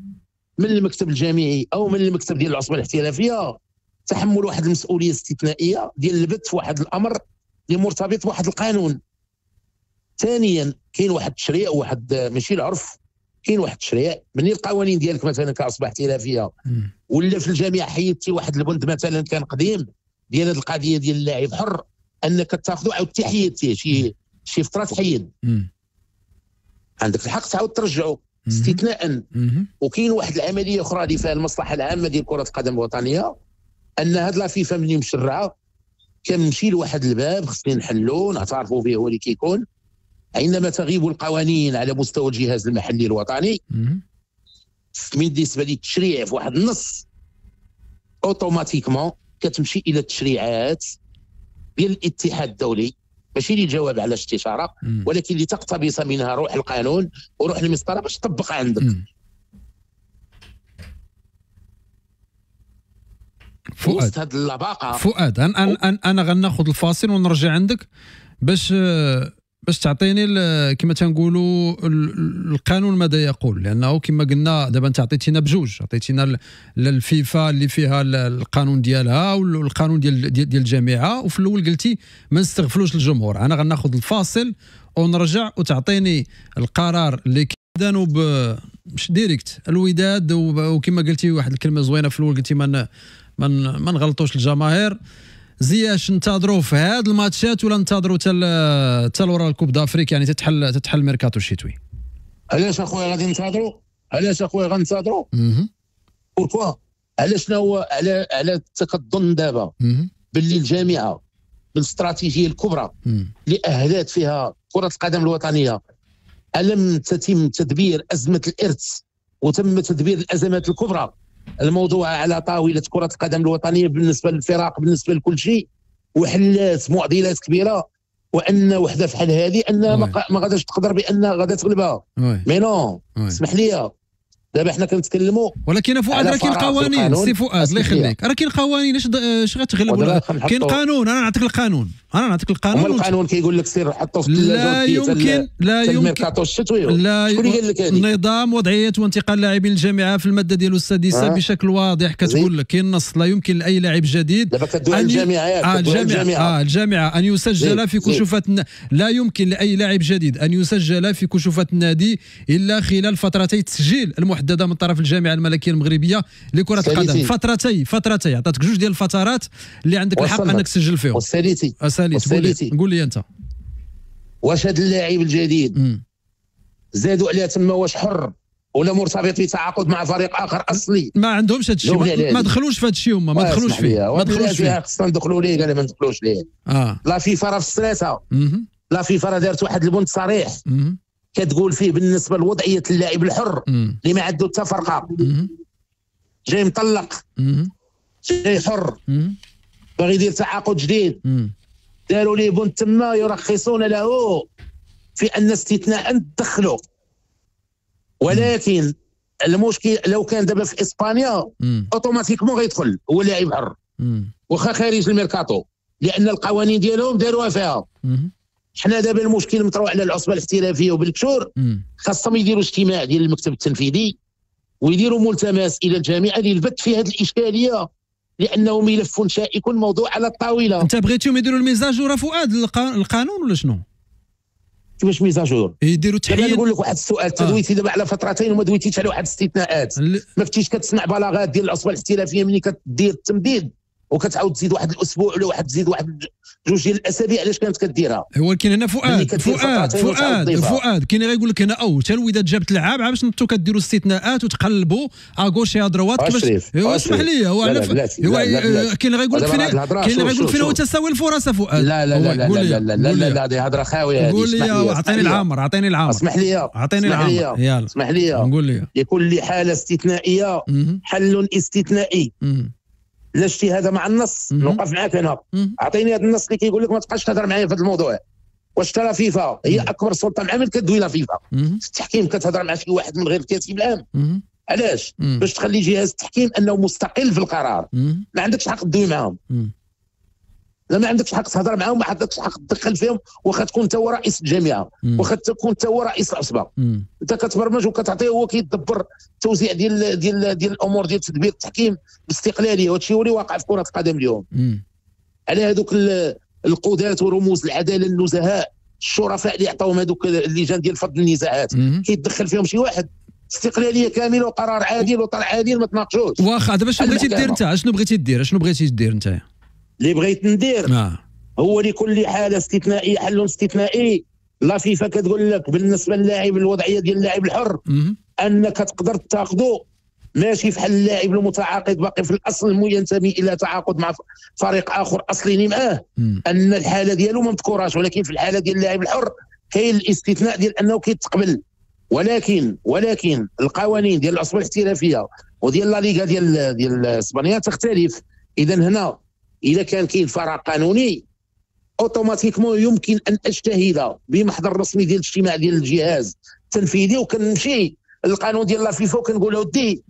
من المكتب الجامعي او من المكتب ديال العصبه الاحترافيه تحمل واحد المسؤوليه استثنائيه ديال البت في واحد الامر اللي مرتبط بواحد القانون. ثانيا كاين واحد التشريع، واحد ماشي العرف، كاين واحد التشريع. مني القوانين ديالك مثلا كعصبه احترافيه ولا في الجامعه حيدتي واحد البند مثلا كان قديم ديال هذه القضيه ديال اللاعب حر، انك تاخذوا عاودتي حيدتيه شي فتره تحيد، عندك الحق تعاود ترجعه استثناء. وكاين واحد العمليه اخرى اللي فيها المصلحه العامه ديال كره القدم الوطنيه، ان هاد لا فيفا ملي مشرعه كنمشي لواحد الباب خصني نحلو نعترفوا به، هو اللي كيكون عندما تغيب القوانين على مستوى الجهاز المحلي الوطني بالنسبه للتشريع في واحد النص، اوتوماتيكمون كتمشي الى التشريعات ديال الاتحاد الدولي، ماشي للجواب على استشاره ولكن لتقتبس منها روح القانون وروح المسطره باش تطبق عندك. فؤاد هاد اللباقه فؤاد انا غناخذ الفاصل ونرجع عندك باش تعطيني كما تنقولوا القانون ماذا يقول، لانه كما قلنا دابا انت عطيتينا بجوج، عطيتينا الفيفا اللي فيها القانون ديالها والقانون ديال الجامعه، وفي الاول قلتي ما نستغفلوش الجمهور. انا غناخذ الفاصل ونرجع وتعطيني القرار اللي دانوا مش ديريكت الوداد، وكما قلتي واحد الكلمه زوينه في الاول قلتي ما نغلطوش الجماهير. زياش ننتظروا في هاد الماتشات ولا ننتظروا حتى لورا الكوب دافريك، يعني تتحل الميركاتو الشتوي؟ علاش اخويا غادي ننتظروا؟ علاش اخويا غننتظروا؟ بوركوا؟ علاش هو على كتظن دابا باللي الجامعه بالاستراتيجيه الكبرى اللي اهلت فيها كره القدم الوطنيه الم تتم تدبير ازمه الارث وتم تدبير الازمات الكبرى الموضوع على طاوله كره القدم الوطنيه بالنسبه للفرق بالنسبه لكل شيء، وحلات معضلات كبيره، وان وحده في حال هذه انها ما غاداش تقدر بانها غادا تغلبها. مي نو اسمح لي دابا حنا كنتكلموا، ولكن فؤاد راه كاين قوانين. سي فؤاد الله يخليك، راه كاين قوانين اش غتغلب؟ كاين قانون، انا نعطيك القانون، القانون كيقول لك سير حطوا في الثلاجه. لا يمكن الميركاتو الشتوي. شكون اللي قال لك هذه؟ نظام وضعيه وانتقال لاعبين الجامعه في الماده ديالو السادسه بشكل واضح كتقول لك كاين نص لا يمكن لاي لاعب جديد دابا كدوي الجامعات الجامعه ان يسجل في كشوفات لا يمكن لاي لاعب جديد ان يسجل في كشوفات النادي الا خلال فترتي التسجيل المحدده من طرف الجامعه الملكيه المغربيه لكره القدم. فترتي عطاتك جوج ديال الفترات اللي عندك الحق انك تسجل فيهم. والثالثي قول لي انت، واش هذا اللاعب الجديد زادوا عليه تما واش حر ولا مرتبط بتعاقد مع فريق اخر اصلي؟ ما عندهمش هذا الشيء، ما دخلوش في هذا الشيء هما، ما دخلوش فيه خصنا ندخلوا ليه، قال ما ندخلوش ليه. لا فيفا راه في السلاسه، لا فيفا راه دارت واحد البند صريح كتقول فيه بالنسبه لوضعيه اللاعب الحر اللي ما عنده حتى فرقه، جاي مطلق، جاي حر، باغي يدير تعاقد جديد، داروا ليه بند تما يرخصون له في ان استثناء تدخلوا. ولكن المشكل لو كان دابا في اسبانيا اوتوماتيكمون غيدخل هو لاعب حر واخا خارج الميركاتو، لان القوانين ديالهم داروها فيها. حنا دابا المشكل مطروح على العصبه الاحترافيه وبالكشور، خاصهم يديروا اجتماع ديال المكتب التنفيذي ويديروا ملتمس الى الجامعه للبت في هذه الاشكاليه، لانه ملف شائك موضوع على الطاوله. انت بغيتيهم يديروا الميزاج ورا فؤاد القانون ولا شنو؟ كيفاش ميزاجور يديروا تحيين. نقول لك واحد السؤال، تدويتي دابا على فترتين وما دويتيش على واحد الاستثناءات. ما كنتيش كتسمع بلاغات ديال العصبه الاحترافيه ملي كدير التمديد وكتعاود تزيد واحد الاسبوع ولا واحد تزيد واحد 2 ديال الاسابيع، علاش كانت كديرها؟ ولكن هنا فؤاد كاين غيقول لك هنا حتى الوداد جابت لعاب باش نتو كديروا استثناءات وتقلبوا اغوش يا دروات كيفاش. اسمح لي هو كاين غيقول لك فين هو تساوي الفرص فؤاد. لا لا لا لا لا لا هذه هضره خاويه. قول لي عطيني العمر اسمح لي عطيني العمر يلا اسمح لي نقول لي لكل حاله استثنائيه حل استثنائي. لا اجتهاد مع النص نوقف معاك هنا. اعطيني هذا النص اللي كيقول لك ما تبقاش تهضر معايا في هذا الموضوع. واش ترى فيفا هي اكبر سلطه معامل كدوي لا فيفا؟ في التحكيم كتهضر مع شي واحد من غير الكاتب العام. علاش؟ باش تخلي جهاز التحكيم انه مستقل في القرار. ما عندكش حق تدوي معاهم. لا ما عندكش حق تهضر معاهم، ما عندكش حق تدخل فيهم، واخا تكون انت هو رئيس الجامعه، واخا تكون انت هو رئيس العصبه. انت كتبرمج وكتعطيه هو كيدبر التوزيع ديال الامور ديال تدبير التحكيم باستقلاليه، وهذا الشيء هو اللي واقع في كره القدم اليوم. على هذوك القضاة ورموز العداله النزهاء الشرفاء اللي عطاوهم هذوك اللجان ديال فض النزاعات كيتدخل فيهم شي واحد. استقلاليه كامله وقرار عادل وطلع عادل ما تناقشوش. واخا دابا شنو بغيتي دير انت؟ شنو بغيتي دير انت؟ اللي بغيت ندير هو لكل حاله استثنائيه حل استثنائي. لا فيفا كتقول لك بالنسبه للاعب الوضعيه ديال اللاعب الحر انك تقدر تاخذه ماشي في حل اللاعب المتعاقد باقي في الاصل ينتمي الى تعاقد مع فريق اخر اصلي معاه، ان الحاله ديالو ما مذكوراش، ولكن في الحاله ديال اللاعب الحر كاين الاستثناء ديال انه كيتقبل. ولكن القوانين ديال العصبه الاحترافيه وديال لا ليغا ديال اسبانيا تختلف. اذا هنا اذا كاين فرع قانوني اوتوماتيكمون يمكن ان اجتهد بمحضر رسمي ديال الاجتماع ديال الجهاز التنفيذي وكنمشي القانون ديال لا فيفا وكنقول له ودي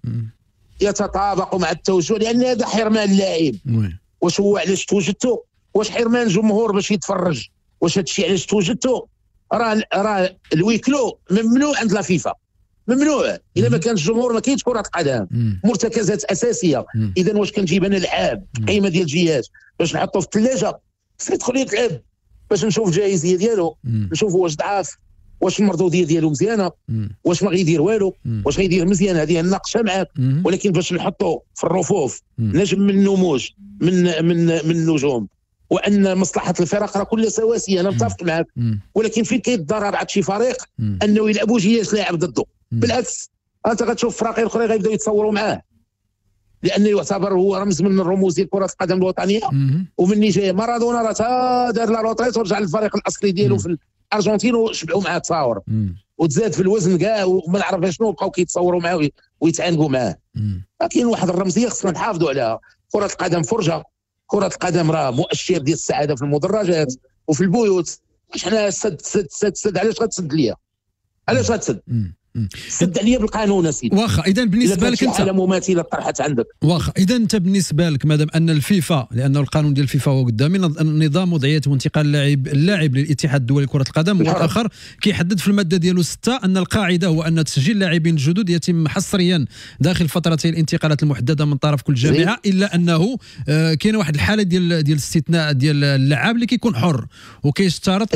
يتطابق مع التوجه، لان هذا حرمان اللاعب. واش هو علاش توجدتو؟ واش حرمان الجمهور باش يتفرج؟ واش هذا الشيء علاش توجدتو؟ راه الويكلو ممنوع عند لا فيفا، ممنوع. اذا ما كانش الجمهور ما كاينش كره قدم. مرتكزات اساسيه. اذا واش كنجيب انا لعاب قيمه ديال الجهاز باش نحطه في الثلاجه؟ خصك تدخل يتلعب باش نشوف الجاهزيه ديالو، نشوف واش ضعاف، واش المردوديه ديالو مزيانه، واش ما غيدير والو، واش غيدير مزيان. هذه نناقشها معاك، ولكن باش نحطوا في الرفوف نجم من النموذج من النجوم وان مصلحه الفرق راه كلها سواسيه. انا متفق معك، ولكن فين كيتضرر عند شي فريق انه يلعبوا جهاز لاعب ضده؟ بالعكس انت غتشوف فراقي الاخرين غيبداو يتصوروا معاه، لانه يعتبر هو رمز من الرموز ديال كره القدم الوطنيه. ومني جاي مارادونا راه دار لا روتريت ورجع للفريق الاصلي ديالو في الارجنتين وشبعوا معاه تصاور وتزاد في الوزن كاع وما نعرف شنو، بقاو كيتصوروا معاه ويتعانقوا معاه. لكن واحد الرمزيه خصنا نحافظوا عليها. كره القدم فرجه، كره القدم راه مؤشر ديال السعاده في المدرجات وفي البيوت. واش حنا سد علاش غتسد ليا؟ علاش غتسد؟ سد عليا بالقانون اسيدي. واخا اذا بالنسبه لك انت حاله مماثله طرحت عندك. واخا اذا انت بالنسبه لك مادام ان الفيفا، لانه القانون ديال الفيفا هو قدامي، نظام وضعيه وانتقال اللاعب للاتحاد الدولي لكره القدم والاخر كيحدد في الماده ديالو 6 ان القاعده هو ان تسجيل اللاعبين الجدد يتم حصريا داخل فترتي الانتقالات المحدده من طرف كل جامعه، الا انه كاينه واحد الحاله ديال الاستثناء ديال اللاعب اللي كيكون حر، وكيشترط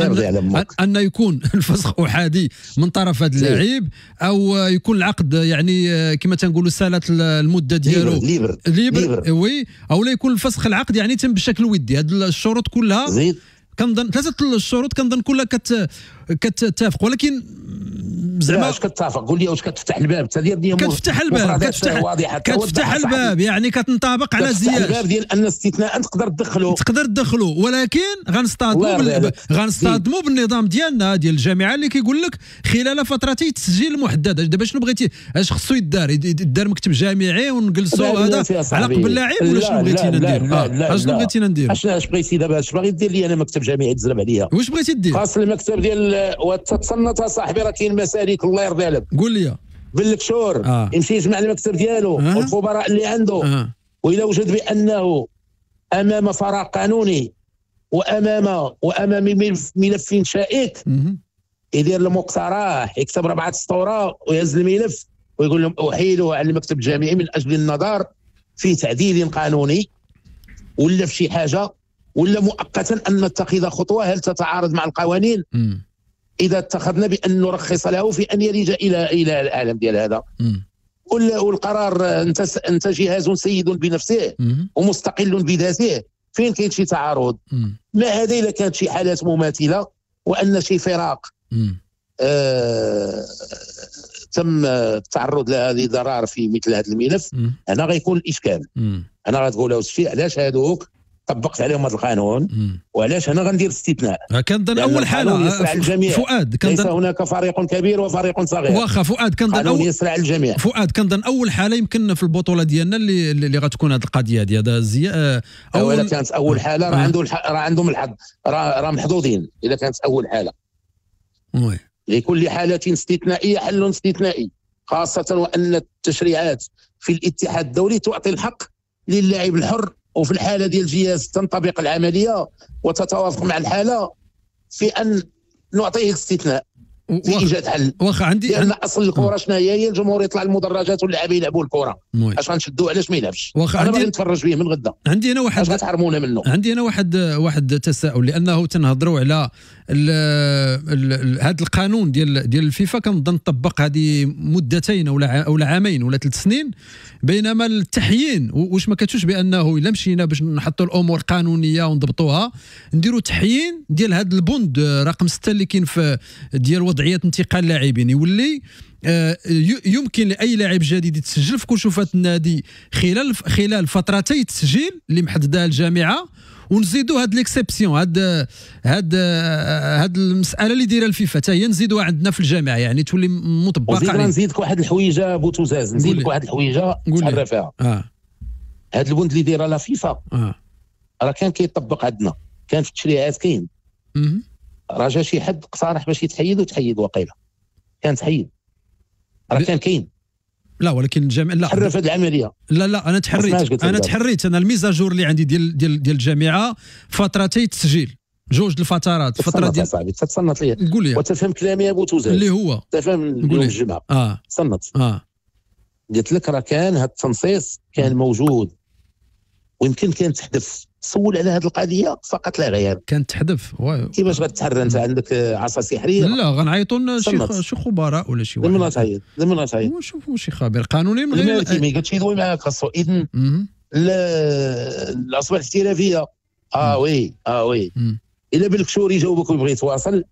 ان يكون الفسخ احادي من طرف هذا اللاعب، او يكون العقد يعني كما تنقولوا سالت المده ديالو ليبر وي، او لا يكون الفسخ العقد يعني تم بشكل ودي. هذه الشروط كلها كنظن 3 الشروط كنظن كلها كتتفق، ولكن زعما واش كتتفق؟ قول لي واش كتفتح الباب؟ كتفتح الباب يعني كتنطبق على زياده الباب ديال ان الاستثناء تقدر تدخلوا ولكن غنصطدموا بالنظام ديالنا ديال الجامعه اللي كيقول لك خلال فترتي التسجيل المحدد. دابا شنو بغيتي؟ اش خصو يدار مكتب جامعي ونجلسوا هذا على قبل اللاعب ولا شنو بغيتينا ندير؟ شنو بغيتينا ندير؟ اش بغيتي دابا؟ اش باغي دير لي انا مكتب جامعي تزرب عليا؟ واش بغيتي دير؟ خاص المكتب ديال وتصنت صاحبي راه كاين مسالك الله يرضي عليك. قول لي بالكشور يمشي يجمع المكتب ديالو والخبراء اللي عنده وإذا وجد بأنه أمام فراغ قانوني وأمام ملف شائك يدير المقترح، يكتب 4 سطور ويهز الملف ويقول لهم أحيله على المكتب الجامعي من أجل النظر في تعديل قانوني ولا في شي حاجة، ولا مؤقتا أن نتخذ خطوة هل تتعارض مع القوانين اذا اتخذنا بان نرخص له في ان يلج الى العالم ديال هذا. والقرار انت جهاز سيد بنفسه ومستقل بذاته، فين كاين شي تعارض؟ ما هذا الا كانت شي حالات مماثله وان شي فراق تم التعرض لهذه ضرر في مثل هذا الملف، هنا غيكون الاشكال. انا غتقول له الشيء علاش هذوك طبقت عليهم هذا القانون وعلاش انا غندير استثناء. كنظن اول حاله فؤاد ليس هناك فريق كبير وفريق صغير. واخا فؤاد كنظن يسرع الجميع. فؤاد كنظن اول حاله يمكن في البطوله ديالنا اللي غتكون هذه القضيه هذه هذا اولا كانت اول حاله راه عندهم الحظ، راه محظوظين اذا كانت اول حاله. وي لكل حاله استثنائيه حل استثنائي، خاصه وان التشريعات في الاتحاد الدولي تعطي الحق للاعب الحر، وفي الحاله ديال الجهاز تنطبق العمليه وتتوافق مع الحاله في ان نعطيه الاستثناء في ايجاد حل. واخا عندي لان اصل الكره شنو هي الجمهور يطلع المدرجات واللاعبين يلعبوا الكره. اش غنشدوا علاش ما يلعبش؟ انا باغي نتفرج فيه من غدا. عندي انا واحد، اش غتحرمونا منه؟ عندي انا واحد تساؤل، لانه تنهضروا على هذا القانون ديال الفيفا كنظن طبق هذه مدتين ولا عامين ولا 3 سنين، بينما التحيين واش ما كتشوفش بانه الا مشينا باش نحطوا الامور قانونيه ونضبطوها نديروا تحيين ديال هذا البوند رقم 6 اللي كاين في ديال وضعيه انتقال اللاعبين، يولي يمكن لاي لاعب جديد يتسجل في كشوفات النادي خلال فترتي التسجيل اللي محددها الجامعه، ونزيدوا هاد ليكسيبسيون هاد المساله اللي دايره الفيفا حتى هي نزيدوها عندنا في الجامعه، يعني تولي مطبقه عليه. نزيدك واحد الحويجه بوتوزاز، نزيدك واحد الحويجه تحرى فيها. هاد البوند اللي دايره لا فيفا راه كان كيطبق عندنا، كان في التشريعات كاين. راه جا شي حد اقترح باش يتحيد وتحيد، واقيلا كان تحيد، راه كان كاين. لا ولكن الجامعه لا تحرى في هذه العمليه. لا انا تحريت انا الميزاجور اللي عندي ديال الجامعه فترتي التسجيل، جوج الفترات، فتره ديال صاحبي تصنت لي قول لي وتفهم كلامي يا بوتوزاز اللي هو تفهم يوم الجمعه. صنت قلت لك راه كان هذا التنصيص كان موجود، ويمكن كان تحدث. سول على هذه القضيه فقط لا غير. كانت تحدث كيفاش غتحرر انت عندك عصا سحريه؟ لا غنعيطوا لنا شي خبراء ولا شي واحد. لمن تعيط ونشوفوا شي خبير قانوني من غير المالكي قالت شي دوي معاك خاصو اذن الاصوات الاحترافيه. وي الا بالكشور يجاوبك ويبغي يتواصل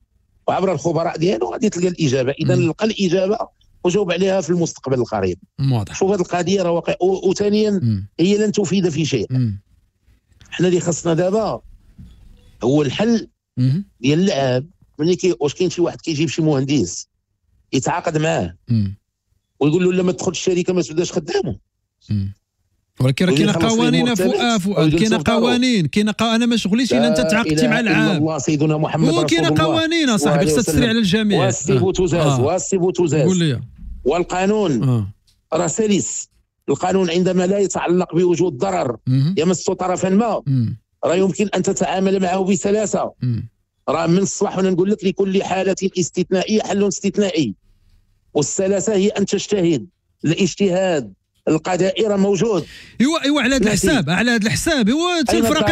وعبر الخبراء ديالو غادي تلقى الاجابه. اذا لقى الاجابه وجاوب عليها في المستقبل القريب. واضح. شوف هذه القضيه راه واقع. وثانيا هي لن تفيد في شيء. حنا اللي خصنا دابا هو الحل ديال اللعب. ملي واش كاين شي واحد كيجيب شي مهندس يتعاقد معاه ويقول له لا ما تدخلش الشركه ما تبداش خدامه. ولكن راه كاينه قوانين فؤاد، كاينه قوانين، انا ما شغليش الا انت تعاقدتي مع العام. الله سيدنا محمد رسول الله. وكاينه قوانين اصاحبي خصها تسري على الجميع. واسي بوتوزاز قول لي. والقانون راه سلس. القانون عندما لا يتعلق بوجود ضرر يمس طرفا ما راه يمكن ان تتعامل معه بسلاسه. راه من الصباح وانا نقول لك لكل حاله استثنائيه حل استثنائي، والسلاسه هي ان تجتهد. الاجتهاد القضائي راه موجود. ايوا على هذا الحساب ايوا حتى الفرق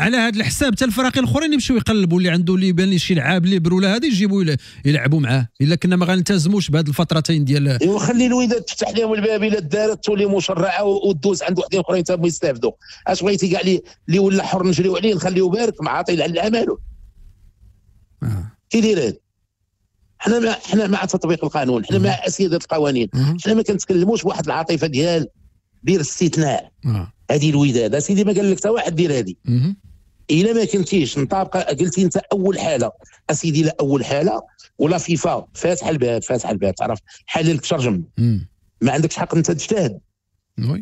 على هذا الحساب حتى الفرق الاخرين يمشيو يقلبوا اللي عنده اللي يبان لي شي لعاب ليبر ولا هذا يجيبوا يلعبوا معاه، الا كنا ما غنلتزموش بهذه الفترتين ديال. ايوا خلي الوداد تفتح لهم الباب الا دارت تولي مشرعه ودوز عند وحدين اخرين حتى يستافدوا. اش بغيتي كاع اللي ولا حر نجريو عليه نخليو بارك مع عاطي العمل. كي داير هذا؟ حنا مع تطبيق القانون، حنا مع اسياده القوانين، حنا ما كنتكلموش بواحد العاطفه ديال دير استثناء. هذه الوداد اسيدي ما قال لك حتى واحد دير هذه. الا ما كنتيش نطابق قلتي انت اول حاله اسيدي، لا اول حاله ولا فيفا فاتحه الباب تعرف حللك ترجم. ما عندكش حق انت تجتهد.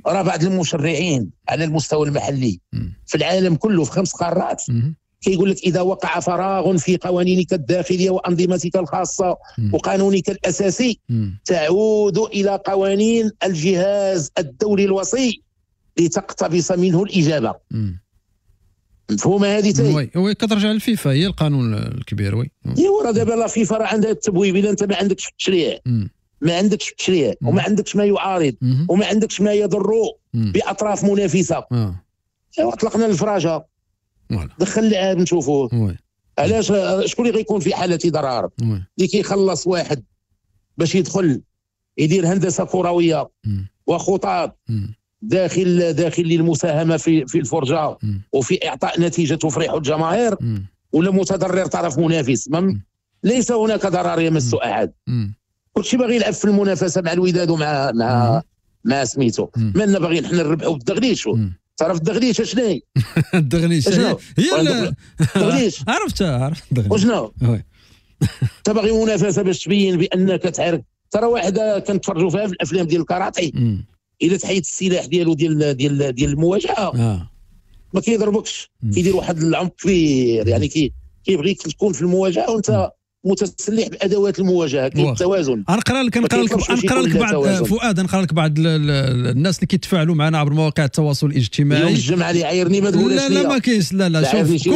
راه بعض المشرعين على المستوى المحلي في العالم كله في 5 قارات كيقول لك إذا وقع فراغ في قوانينك الداخلية وأنظمتك الخاصة وقانونك الأساسي تعود إلى قوانين الجهاز الدولي الوصي لتقتبس منه الإجابة. مفهومة هذه تاهي؟ وي كترجع للفيفا، هي القانون الكبير. وي راه دابا لا فيفا راه عندها التبويب. إذا أنت ما عندكش في التشريع وما عندكش ما يعارض وما عندكش ما يضر بأطراف منافسة، اطلقنا الفراجة. دخل اللعاب نشوفوه. علاش شكون اللي غيكون في حاله ضرر؟ اللي كيخلص واحد باش يدخل يدير هندسه كرويه وخطط داخل للمساهمه في الفرجه وفي اعطاء نتيجه تفرح الجماهير، ولا متضرر طرف منافس. ليس هناك ضرر يمس احد. كلشي باغي يلعب في المنافسه مع الوداد ومع سميتو. مالنا باغيين حنا نربحوا بالدغليش. تعرف الدغليش شنو هي؟ الدغليش هي الدغليش عرفت الدغليش وشنو؟ انت باغي منافسه باش تبين بانك تعرف. ترى واحده كنتفرجوا فيها في الافلام ديال الكاراتي، اذا تحيد السلاح ديالو ديال المواجهه ما كيضربكش، كيدير واحد العمق كبير، يعني كيبغيك تكون في المواجهه وانت متسلح بادوات المواجهه. كاين التوازن. نقرا لك بعض فؤاد، نقرا لك بعض الناس اللي كيتفاعلوا معنا عبر مواقع التواصل الاجتماعي. يوم الجمعه اللي عايرني ما تقولش لي. لا ما كاينش. لا شوف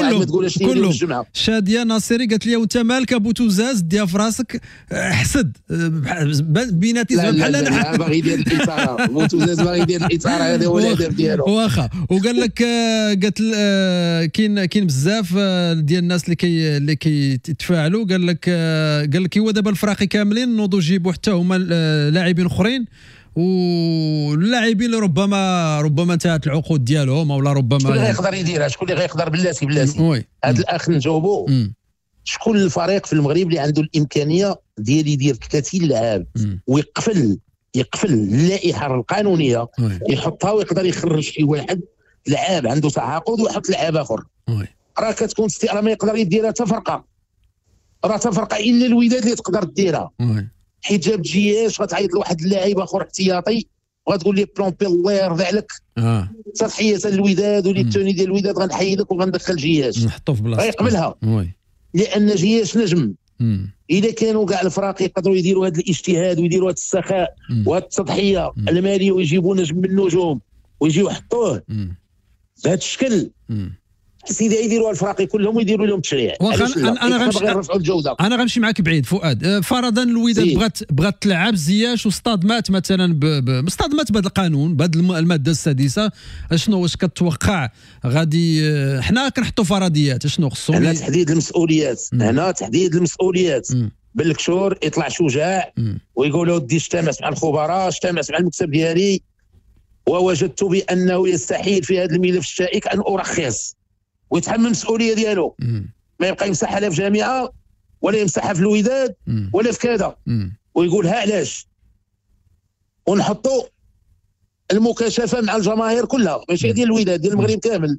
كله شاديه ناصري قالت لي وانت مالك ابو توزاز ديها في راسك حسد بيناتي بحال انا باغي يدير الاثاره. ابو توزاز باغي يدير الاثاره، هذا هو الهدف ديالو. واخا. وقال لك كاين بزاف ديال الناس اللي كيتفاعلوا. قال لك هو دابا الفراقي كاملين نوضوا يجيبوا حتى هما لاعبين اخرين، واللاعبين ربما انتهت العقود ديالهم، ولا ربما شكون اللي غيقدر يديرها؟ شكون اللي غيقدر بلاتي هذا الاخ نجاوبوا. شكون الفريق في المغرب اللي عنده الامكانيه ديال يدير 30 لاعب ويقفل اللائحه القانونيه يحطها، ويقدر يخرج شي واحد لاعب عنده تعاقد ويحط لاعب اخر؟ راه كتكون راه ما يقدر يديرها حتى فرقه، راه تفرقه الا الوداد اللي تقدر ديرها. حيت جاب جياش غتعيط لواحد اللاعب اخر احتياطي وغتقول لي بلون بي الله يرضي عليك. تضحيه للوداد ولي التوني ديال الوداد غنحيي لك وغندخل جياش نحطو في بلاصتو. غيقبلها لان جياش نجم. اذا كانوا كاع الفراق يقدروا يديروا هذا الاجتهاد ويديروا هذا السخاء وهذه التضحيه الماليه ويجيبوا نجم من النجوم ويجيو يحطوه بهذا الشكل، سيدي يديروا الفراقي كلهم ويديروا لهم تشريع. انا غنمشي معاك بعيد فؤاد. فرضا الوداد بغات تلعب زياش وستاد مات مثلا بستاد مات بهذا القانون بهذه الماده السادسه، شنو واش كتوقع غادي حنا كنحطوا فرضيات؟ شنو خصو هنا تحديد المسؤوليات. بالكشور يطلع شجاع ويقول ودي اجتمعت مع الخبراء، اجتمعت مع المكتب ديالي ووجدت بانه يستحيل في هذا الملف الشائك ان ارخص، ويتحمل المسؤوليه ديالو. ما يبقى يمسحها لا في جامعه ولا يمسحها في الوداد ولا في كذا، ويقول ها علاش. ونحطوا المكاشفه مع الجماهير كلها، ماشي ديال الوداد، ديال المغرب كامل.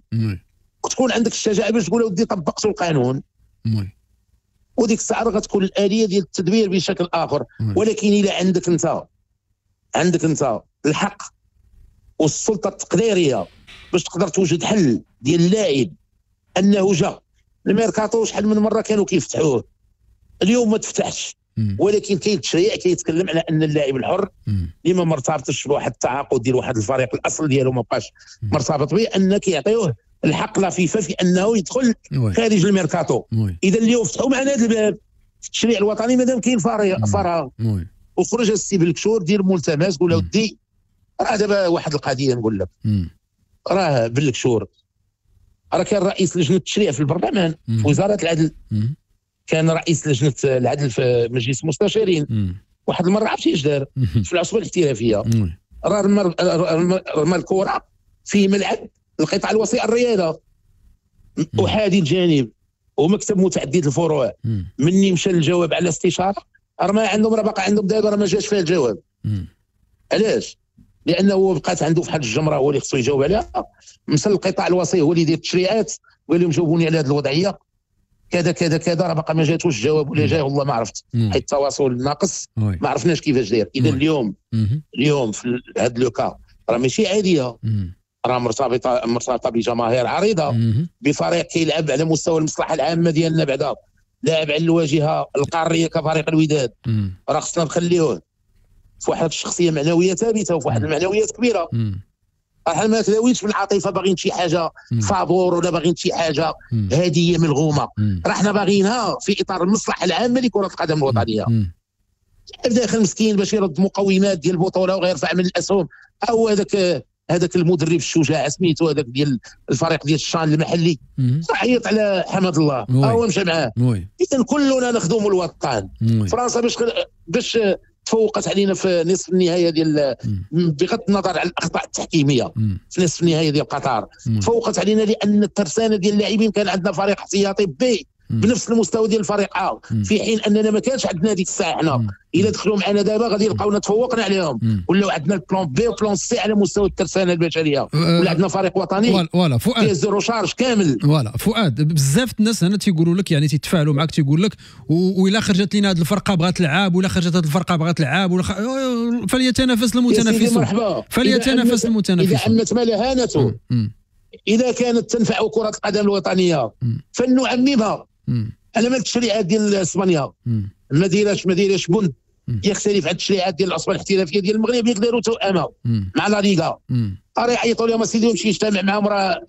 وتكون عندك الشجاعه باش تقول ودي طبقتوا القانون، وديك الساعه غتكون الاليه ديال التدبير بشكل اخر. ولكن الا عندك انت الحق والسلطه التقديريه باش تقدر توجد حل ديال اللاعب انه جا الميركاتو شحال من مره كانوا كيفتحوه، اليوم ما تفتحش. ولكن كاين تشريع كيتكلم على ان اللاعب الحر اللي ما مرتبطش بواحد التعاقد ديال واحد الفريق الاصل ديالو ما بقاش مرتبط به، ان كيعطيوه الحق لفيفا في انه يدخل خارج الميركاتو. اذا اليوم فتحوا معنا هذا الباب في التشريع الوطني مادام كاين فراغ. وخرج السي بالكشور دير ملتمس قول ودي راه دابا واحد القضيه نقول لك. راه بالكشور راه كان رئيس لجنه التشريع في البرلمان في وزاره العدل، كان رئيس لجنه العدل في مجلس المستشارين. واحد المره عرفتي اش دار في العصبه الاحترافيه؟ راه رمى الكره في ملعب القطاع الوسيط الرياضه احادي الجانب ومكتب متعدد الفروع. مني مشى الجواب على استشاره راه ما عندهم، راه باقي عندهم دابا راه ما جاش فيها الجواب. علاش؟ لانه بقات عنده في حال الجمره هو اللي خصو يجاوب عليها. مشى للقطاع الوسيط هو اللي يدير التشريعات وقال لهم جاوبوني على هذه الوضعيه كذا كذا كذا، راه باقي ما جاتوش الجواب ولا جاي والله ما عرفت، حيت التواصل ناقص ما عرفناش كيفاش داير. اذا اليوم في هذا لوكا راه ماشي عاديه، راه مرتبطه بجماهير عريضه، بفريق كيلعب على مستوى المصلحه العامه ديالنا، بعدا لاعب على الواجهه القاريه كفريق الوداد. راه خصنا نخليوه في واحد الشخصيه معنويه ثابته وفي واحد المعنويات كبيره. راه ما تلاويش في العاطفه باغيين شي حاجه فابور ولا باغيين شي حاجه هديه ملغومه، راه حنا باغيينها في اطار المصلحه العامه لكره القدم الوطنيه. داخل مسكين باش يرد مقومات ديال البطوله وغيرفع من الاسهم، او هذاك هذاك المدرب الشجاع سميتو هذاك ديال الفريق ديال الشان المحلي عيط على حمد الله هو مشى معاه. اذا كلنا نخدم الوطن. فرنسا باش تفوقت علينا في نصف النهائي ديال بغض النظر على الاخطاء التحكيميه في نصف النهائي ديال قطر، تفوقت علينا لان الترسانه ديال اللاعبين كان عندنا فريق احتياطي بي بنفس المستوى ديال الفريق A، في حين اننا ما كانش عندنا ديك الساعه. حنا الا دخلوا معنا دابا غادي يلقاونا تفوقنا عليهم، ولاو عندنا البلان بي وبلان سي على مستوى الترسانه البشريه، ولا عندنا فريق وطني فوالا فؤاد فيه زيرو شارج كامل. فوالا فؤاد، بزاف الناس هنا تيقولوا لك يعني تيتفاعلوا معك تيقول لك وإلا خرجت لنا هذه الفرقه بغات تلعب، ولا خرجت هذه الفرقه بغات تلعب، فليتنافس المتنافسون، فليتنافس المتنافسون. اذا عمت ملهانته اذا كانت تنفع كره القدم الوطنيه فلنعممها. انا ما التشريعات ديال اسبانيا ما دايراش بند يختلف عن التشريعات ديال العصبه الاحترافيه ديال المغرب، يقدروا توأمه مع لا ليغا. راه يعيطوا لهم اسيدي يمشي يجتمع معهم، راه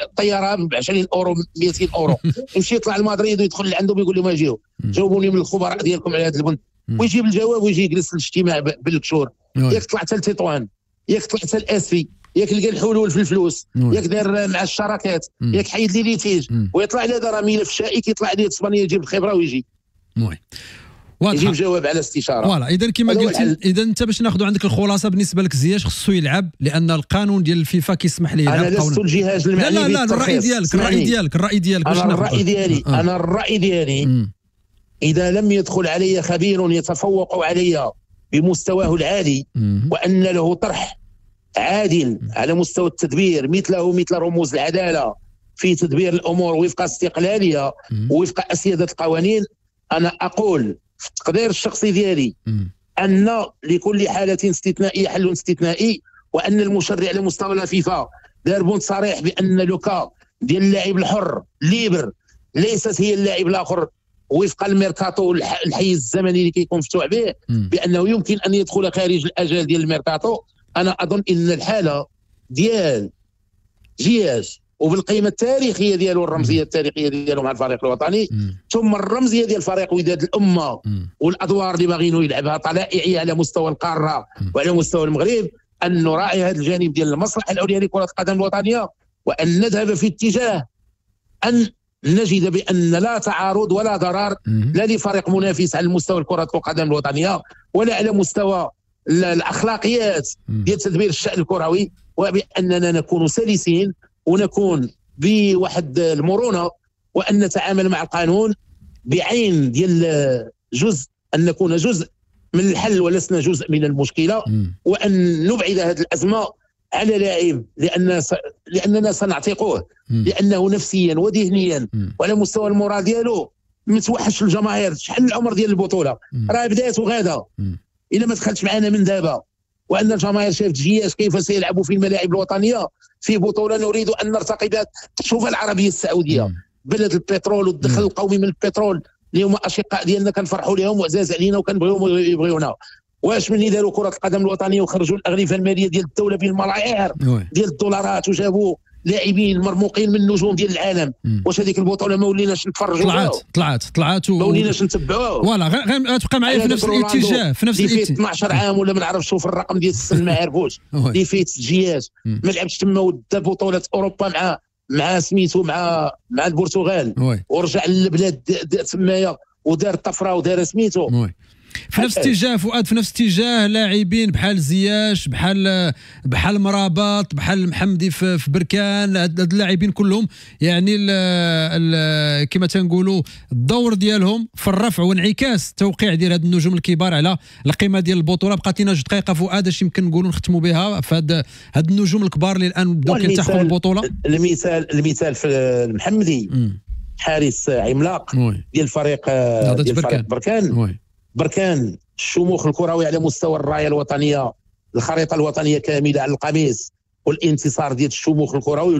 الطياره ب 20 اورو 200 اورو يمشي يطلع لمدريد ويدخل عندهم ويقول لهم اجيو جاوبوني من الخبراء ديالكم على هذا البند، ويجيب الجواب ويجي يجلس للاجتماع بالكشور. ياك طلع حتى لتطوان، ياك طلع حتى الاسفي، ياك لقى الحلول في الفلوس، ياك دار مع الشراكات، ياك حيد لي ليتيج ويطلع لي هذا راه ملف شائك، يطلع لي اسبانيا يجيب الخبره ويجي يجيب جواب على استشاره. فوالا اذا كما قلتي، اذا انت باش ناخذوا عندك الخلاصه بالنسبه لك زياش خصو يلعب لان القانون ديال الفيفا كيسمح ليه يلعب. انا لست الجهاز المعني. لا الراي ديالك انا الراي ديالي اذا لم يدخل علي خبير يتفوق علي بمستواه العالي وان له طرح عادل على مستوى التدبير مثل رموز العداله في تدبير الامور وفق استقلاليه ووفق اسياده القوانين، انا اقول في التقدير الشخصي ديالي ان لكل حاله استثنائيه حل استثنائي، وان المشرع على مستوى الفيفا دار بونت صريح بان لوكا ديال اللاعب الحر ليبر ليست هي اللاعب الاخر وفق الميركاتو الحيز الزمني اللي كيكون مفتوح به، بانه يمكن ان يدخل خارج الاجال ديال الميركاتو. انا اظن ان الحاله ديال جياش وبالقيمه التاريخيه ديالو والرمزيه التاريخيه ديالو مع الفريق الوطني ثم الرمزيه ديال فريق وداد الامه والادوار اللي باغينو يلعبها طلائعيه على مستوى القاره وعلى مستوى المغرب، ان نراعي هذا الجانب ديال المصلحه العليا لكره القدم الوطنيه، وان نذهب في اتجاه ان نجد بان لا تعارض ولا ضرر لا لفريق منافس على مستوى كره القدم الوطنيه ولا على مستوى الاخلاقيات ديال تدبير الشان الكروي، وباننا نكون سلسين ونكون بواحد المرونه، وان نتعامل مع القانون بعين ديال جزء، ان نكون جزء من الحل ولسنا جزء من المشكله، وان نبعد هذه الازمه على لاعب لاننا سنعتقوه، لانه نفسيا وذهنيا وعلى مستوى المورال ديالو متوحش الجماهير. شحال العمر ديال البطوله راه بدايته غاده الا ما دخلتش معنا من دابا، وان الجماهير شافت جياش كيف سيلعبوا في الملاعب الوطنيه في بطوله نريد ان نرتقي شوف العربيه السعوديه بلد البترول والدخل القومي من البترول اللي هما اشقاء ديالنا كنفرحوا لهم وعزاز علينا وكنبغيوهم يبغيونا. واش من داروا كره القدم الوطنيه وخرجوا الاغلفه الماليه ديال الدوله بالملايير ديال الدولارات وجابوا لاعبين مرموقين من النجوم ديال العالم، واش هذيك البطوله ما وليناش نتفرجوا طلعت ما وليناش نتبعوها؟ فوالا غتبقى معايا في نفس الاتجاه اللي فيه 12 عام ولا ما نعرفش شوف الرقم ديال السن ما عرفوش اللي فيه جياش ما لعبش تما ودا بطوله اوروبا مع سميتو مع البرتغال ورجع للبلاد تمايا ودار طفره ودار سميتو في نفس الاتجاه. فؤاد في نفس الاتجاه لاعبين بحال زياش بحال مرابط بحال محمدي في بركان، هاد اللاعبين كلهم يعني كما تنقولوا الدور ديالهم في الرفع وانعكاس التوقيع ديال هاد النجوم الكبار على القيمه ديال البطوله. بقات لنا جوج دقائق فؤاد، اش يمكن نقولوا نختموا بها في هاد النجوم الكبار اللي الان بداو كيلتحقوا بالبطوله؟ المثال في المحمدي حارس عملاق ديال فريق بركان. بركان الشموخ الكروي على مستوى الرايه الوطنيه، الخريطه الوطنيه كامله على القميص والانتصار ديال الشموخ الكروي.